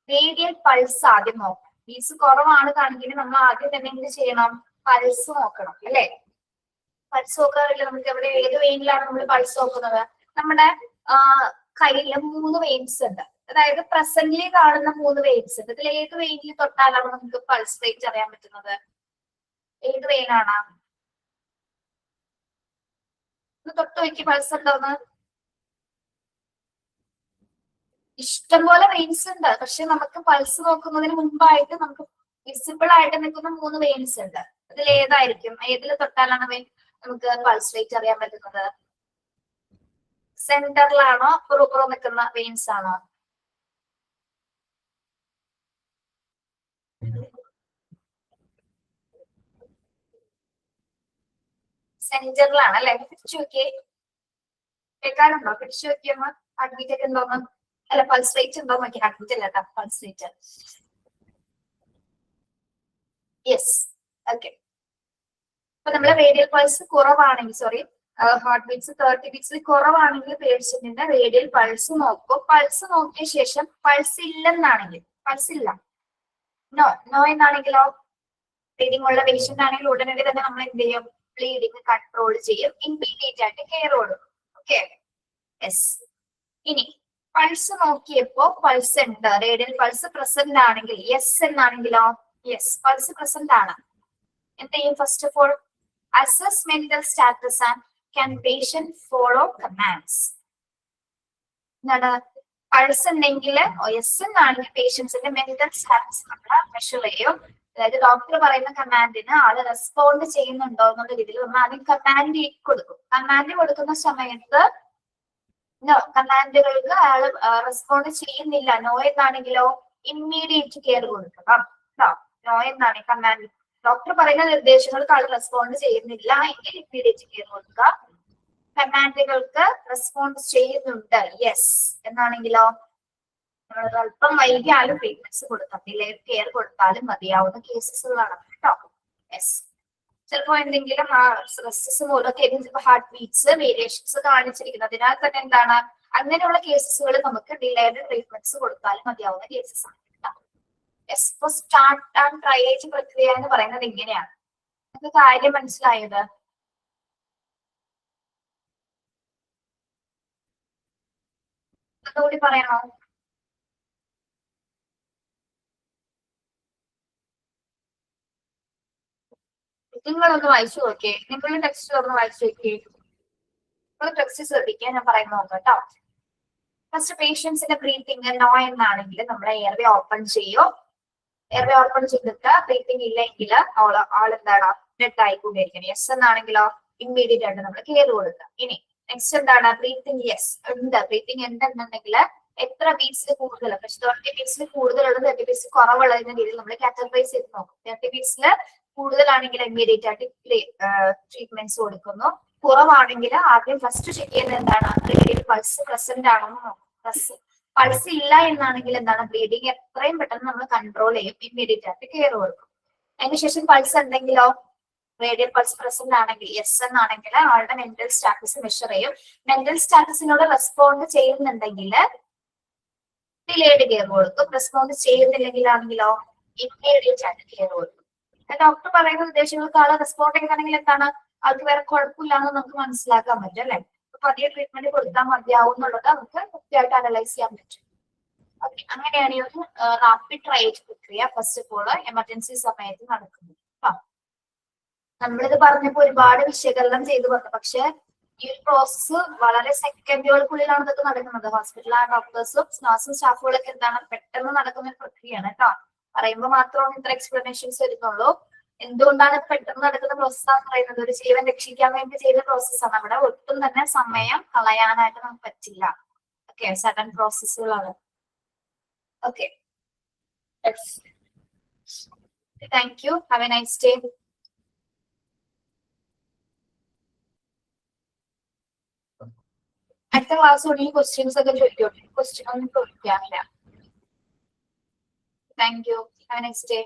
റേഡിയൽ പൾസ് ആദ്യം നോക്കാം. ബീറ്റ്സ് കുറവാണ് കാണിക്കുന്നത് നമ്മൾ ആദ്യം തന്നെ എന്ത് ചെയ്യണം? പൾസ് നോക്കണം അല്ലെ? പൾസ് നോക്കാറില്ല നമുക്ക്. എവിടെ ഏത് വെയിനിലാണ് നമ്മൾ പൾസ് നോക്കുന്നത്? നമ്മുടെ കയ്യില് 3 വെയിൻസ് ഉണ്ട്. അതായത് പ്രസന്റില് കാണുന്ന 3 വെയിൻസ് ഉണ്ട്. ഇതിൽ ഏത് വെയിനിൽ തൊട്ടാലാണ് നമുക്ക് പൾസ് റേറ്റ് അറിയാൻ പറ്റുന്നത്? ഏത് വെയിനാണ്? തൊട്ട് നോക്കി പൾസ് ഉണ്ടോന്ന്. ഇഷ്ടംപോലെ വെയിൻസ് ഉണ്ട്. പക്ഷെ നമുക്ക് പൾസ് നോക്കുന്നതിന് മുമ്പായിട്ട് നമുക്ക് വിസിബിൾ ആയിട്ട് നിൽക്കുന്ന 3 വെയിൻസ് ഉണ്ട്. അതിൽ ഏതായിരിക്കും? ഏതിൽ തൊട്ടാലാണ് നമുക്ക് പൾസ് റേറ്റ് അറിയാൻ പറ്റുന്നത്? സെന്ററിലാണോ പുറപ്പുറം നിൽക്കുന്ന വെയിൻസ് ആണോ? സെന്ററിലാണ് അല്ലെ? പിടിച്ചു നോക്കിയേ. കേൾക്കാറുണ്ടോ? പിടിച്ചു നോക്കിയമ്മ. ഹാർട്ട് ബീറ്റ് ഒക്കെ ഉണ്ടോന്ന്? അല്ല, പൾസ് റേറ്റ് ഉണ്ടോ നോക്കി. ഹാർട്ട് ബീറ്റ് അല്ല, പൾസ് റേറ്റ്. Yes, okay. അപ്പൊ നമ്മളെ റേഡിയൽ പൾസ് കുറവാണെങ്കിൽ ഹാർട്ട് ബീറ്റ്സ് 30 ബീറ്റ്സിൽ കുറവാണെങ്കിൽ പേഷ്യന്റിന്റെ റേഡിയൽ പൾസ് നോക്കും. പൾസ് നോക്കിയ ശേഷം പൾസ് ഇല്ലെന്നാണെങ്കിൽ, പൾസ് ഇല്ല നോ എന്നാണെങ്കിലോ, ബ്ലീഡിംഗ് ഉള്ള പേഷ്യന്റ് ആണെങ്കിൽ ഉടനടി തന്നെ നമ്മൾ എന്ത് ചെയ്യും? ബ്ലീഡിംഗ് കൺട്രോൾ ചെയ്യും. ഇമ്മീഡിയറ്റ് ആയിട്ട് കെയർ കൊടുക്കും. Okay, yes. ഇനി പൾസ് നോക്കിയപ്പോ പൾസ് ഉണ്ട്, റേഡിയൽ പൾസ് പ്രസന്റ് ആണെങ്കിൽ യെസ് എന്നാണെങ്കിലോ, യെസ് പൾസ് പ്രസന്റ് ആണ്. എന്ത് ചെയ്യും? First of all assess mental status and can patient follow commands. എന്താണ്? പൾസ് ഉണ്ടെങ്കിൽ യെസ് എന്നാണെങ്കിൽ പേഷ്യൻസിന്റെ മെന്റൽ സ്റ്റാറ്റസ് നമ്മൾ മെഷർ ചെയ്യും. അതായത് ഡോക്ടർ പറയുന്ന കമാൻഡിന് ആള് റെസ്പോണ്ട് ചെയ്യുന്നുണ്ടോ എന്നുള്ള രീതിയിൽ നമ്മൾ ആദ്യം കമാൻഡ് കൊടുക്കും. കമാൻഡ് കൊടുക്കുന്ന സമയത്ത് കമാൻഡുകൾക്ക് അയാൾ റെസ്പോണ്ട് ചെയ്യുന്നില്ല, നോ എന്നാണെങ്കിലോ ഇമ്മീഡിയറ്റ് കെയർ കൊടുക്കണം. നോ എന്നാണ് കമാൻഡ്. ഡോക്ടർ പറയുന്ന നിർദ്ദേശങ്ങൾക്ക് ആൾ റെസ്പോണ്ട് ചെയ്യുന്നില്ല എങ്കിൽ ഇമ്മീഡിയറ്റ് കെയർ കൊടുക്കുക. കമാൻഡുകൾക്ക് റെസ്പോണ്ട് ചെയ്യുന്നുണ്ട് യെസ് എന്നാണെങ്കിലോ അല്പം വൈകിയാലും ട്രീറ്റ്മെന്റ്സ് കൊടുക്കാം, ഡിലേഡ് കെയർ കൊടുത്താലും മതിയാവുന്ന കേസസുകളാണ് കേട്ടോ. യെസ്, ചിലപ്പോ എന്തെങ്കിലും സ്ട്രെസ്സസ് മൂലമൊക്കെ ചിലപ്പോൾ ഹാർട്ട് ബീറ്റ്സ് വേരിയേഷൻസ് കാണിച്ചിരിക്കുന്നത്. അതിനാൽ തന്നെ എന്താണ് അങ്ങനെയുള്ള കേസസുകൾ നമുക്ക് ഡിലേഡ് ട്രീറ്റ്മെന്റ്സ് കൊടുത്താലും മതിയാവുന്ന കേസസ് ആണ് കേട്ടോ. യെസ്, ഇപ്പൊ സ്റ്റാർട്ട് ആൻഡ് ട്രയേജ് പ്രക്രിയ എന്ന് പറയുന്നത് ഇങ്ങനെയാണ്. നിങ്ങൾക്ക് കാര്യം മനസ്സിലായത്? അതുകൂടി പറയണോ? നിങ്ങളൊന്ന് വായിച്ചു നോക്കിയേ, നിങ്ങളുടെ ടെക്സ്റ്റ് ഒന്ന് വായിച്ചു നോക്കിയേ. നിങ്ങൾ ടെക്സ്റ്റ് ശ്രദ്ധിക്കാൻ ഞാൻ പറയുന്നത് നോക്കാം കേട്ടോ. ഫസ്റ്റ് പേഷ്യൻസിന്റെ ബ്രീത്തിങ് നോ എന്നാണെങ്കിൽ നമ്മൾ എയർവേ ഓപ്പൺ ചെയ്യും. എയർവേ ഓപ്പൺ ചെയ്തിട്ട് ബ്രീത്തിങ് ഇല്ലെങ്കിൽ ആളെന്താണ് ഡെഡ് ആയിക്കൊണ്ടിരിക്കണം. യെസ് എന്നാണെങ്കിലോ ഇമ്മീഡിയറ്റ് ആയിട്ട് നമ്മൾ കെയർ കൊടുക്കുക. ഇനി നെക്സ്റ്റ് എന്താണ് ബ്രീത്തിങ് യെസ് ഉണ്ട്, ബ്രീത്തിങ് ഉണ്ടെന്നുണ്ടെങ്കിൽ എത്ര ബീറ്റ്സിൽ കൂടുതൽ, പക്ഷെ 30 ബീറ്റ്സിൽ കൂടുതലുള്ളത് 30 ബീറ്റ്സ് കുറവുള്ളതിന്റെ രീതിയിൽ നമ്മൾ കാറ്റഗറൈസ് ചെയ്ത് നോക്കും. 30 ബീറ്റ്സിൽ കൂടുതലാണെങ്കിൽ ഇമ്മീഡിയറ്റ് ആയിട്ട് ട്രീറ്റ്മെന്റ്സ് കൊടുക്കുന്നു. കുറവാണെങ്കിൽ ആദ്യം ഫസ്റ്റ് ചെക്ക് ചെയ്യുന്നത് എന്താണ് ബ്ലീഡിംഗ് പൾസ് പ്രസന്റ് ആണോ എന്ന് നോക്കും. പൾസ് ഇല്ല എന്നാണെങ്കിൽ എന്താണ് ബ്ലീഡിങ് എത്രയും പെട്ടെന്ന് നമ്മൾ കൺട്രോൾ ചെയ്യും, ഇമ്മീഡിയറ്റ് ആയിട്ട് കെയർ കൊടുക്കും. അതിനുശേഷം പൾസ് ഉണ്ടെങ്കിലോ റേഡിയൽ പൾസ് പ്രസന്റ് ആണെങ്കിൽ യെസ് എന്നാണെങ്കിൽ ആളുടെ മെന്റൽ സ്റ്റാറ്റസ് മെഷർ ചെയ്യും. മെന്റൽ സ്റ്റാറ്റസിനോട് റെസ്പോണ്ട് ചെയ്യുന്നുണ്ടെങ്കിൽ ഡിലേഡ് കെയർ കൊടുക്കും. റെസ്പോണ്ട് ചെയ്യുന്നില്ലെങ്കിലാണെങ്കിലോ ഇമ്മീഡിയറ്റ് ആയിട്ട് കെയർ കൊടുക്കും. ഡോക്ടർ പറയുന്ന നിർദ്ദേശങ്ങൾക്ക് ആള് റെസ്പോണ്ട് ചെയ്യുകയാണെങ്കിൽ എന്താണ് ആൾക്ക് വേറെ കുഴപ്പമില്ലാന്ന് നമുക്ക് മനസ്സിലാക്കാൻ പറ്റും അല്ലെ. അപ്പൊ അധികം ട്രീറ്റ്മെന്റ് കൊടുത്താൽ മതിയാവും എന്നുള്ളത് നമുക്ക് കൃത്യമായിട്ട് അനലൈസ് ചെയ്യാൻ പറ്റും. ഓക്കെ, അങ്ങനെയാണ് ഈ ഒരു റാപ്പിഡ് ട്രയേജ് പ്രക്രിയ ഫസ്റ്റ് ഓഫ് ഓൾ എമർജൻസി സമയത്ത് നടക്കുന്നത്. നമ്മളിത് പറഞ്ഞപ്പോ ഒരുപാട് വിശകലനം ചെയ്തു പറഞ്ഞു, പക്ഷെ ഈ ഒരു പ്രോസസ്സ് വളരെ സെക്കൻഡുകൾക്കുള്ളിലാണ് ഇതൊക്കെ നടക്കുന്നത്. ഹോസ്പിറ്റലിലെ ഡോക്ടേഴ്സും നഴ്സും സ്റ്റാഫുകളൊക്കെ എന്താണ് പെട്ടെന്ന് നടക്കുന്ന ഒരു പ്രക്രിയയാണ് കേട്ടോ. പറയുമ്പോൾ മാത്രമാണ് ഇത്ര എക്സ്പ്ലനേഷൻസ് വരുന്നുള്ളൂ. എന്തുകൊണ്ടാണ് പെട്ടെന്ന് നടക്കുന്ന പ്രോസസ്സാന്ന് പറയുന്നത്? ഒരു ജീവൻ രക്ഷിക്കാൻ വേണ്ടി ചെയ്യുന്ന പ്രോസസ്സാണ്. അവിടെ ഒട്ടും തന്നെ സമയം കളയാനായിട്ട് നമുക്ക് പറ്റില്ല. ഓക്കെ, സഡൻ പ്രോസസ്സുകളാണ്. Okay, thank you, have a nice day. അടുത്ത ക്ലാസ് ഉണ്ടെങ്കിൽ ക്വസ്റ്റ്യൻസ് ഒക്കെ ചോദിക്കോട്ടെ. ക്വസ്റ്റ്യൻ ഒന്നും ചോദിക്കാറില്ല. Thank you, have a nice day.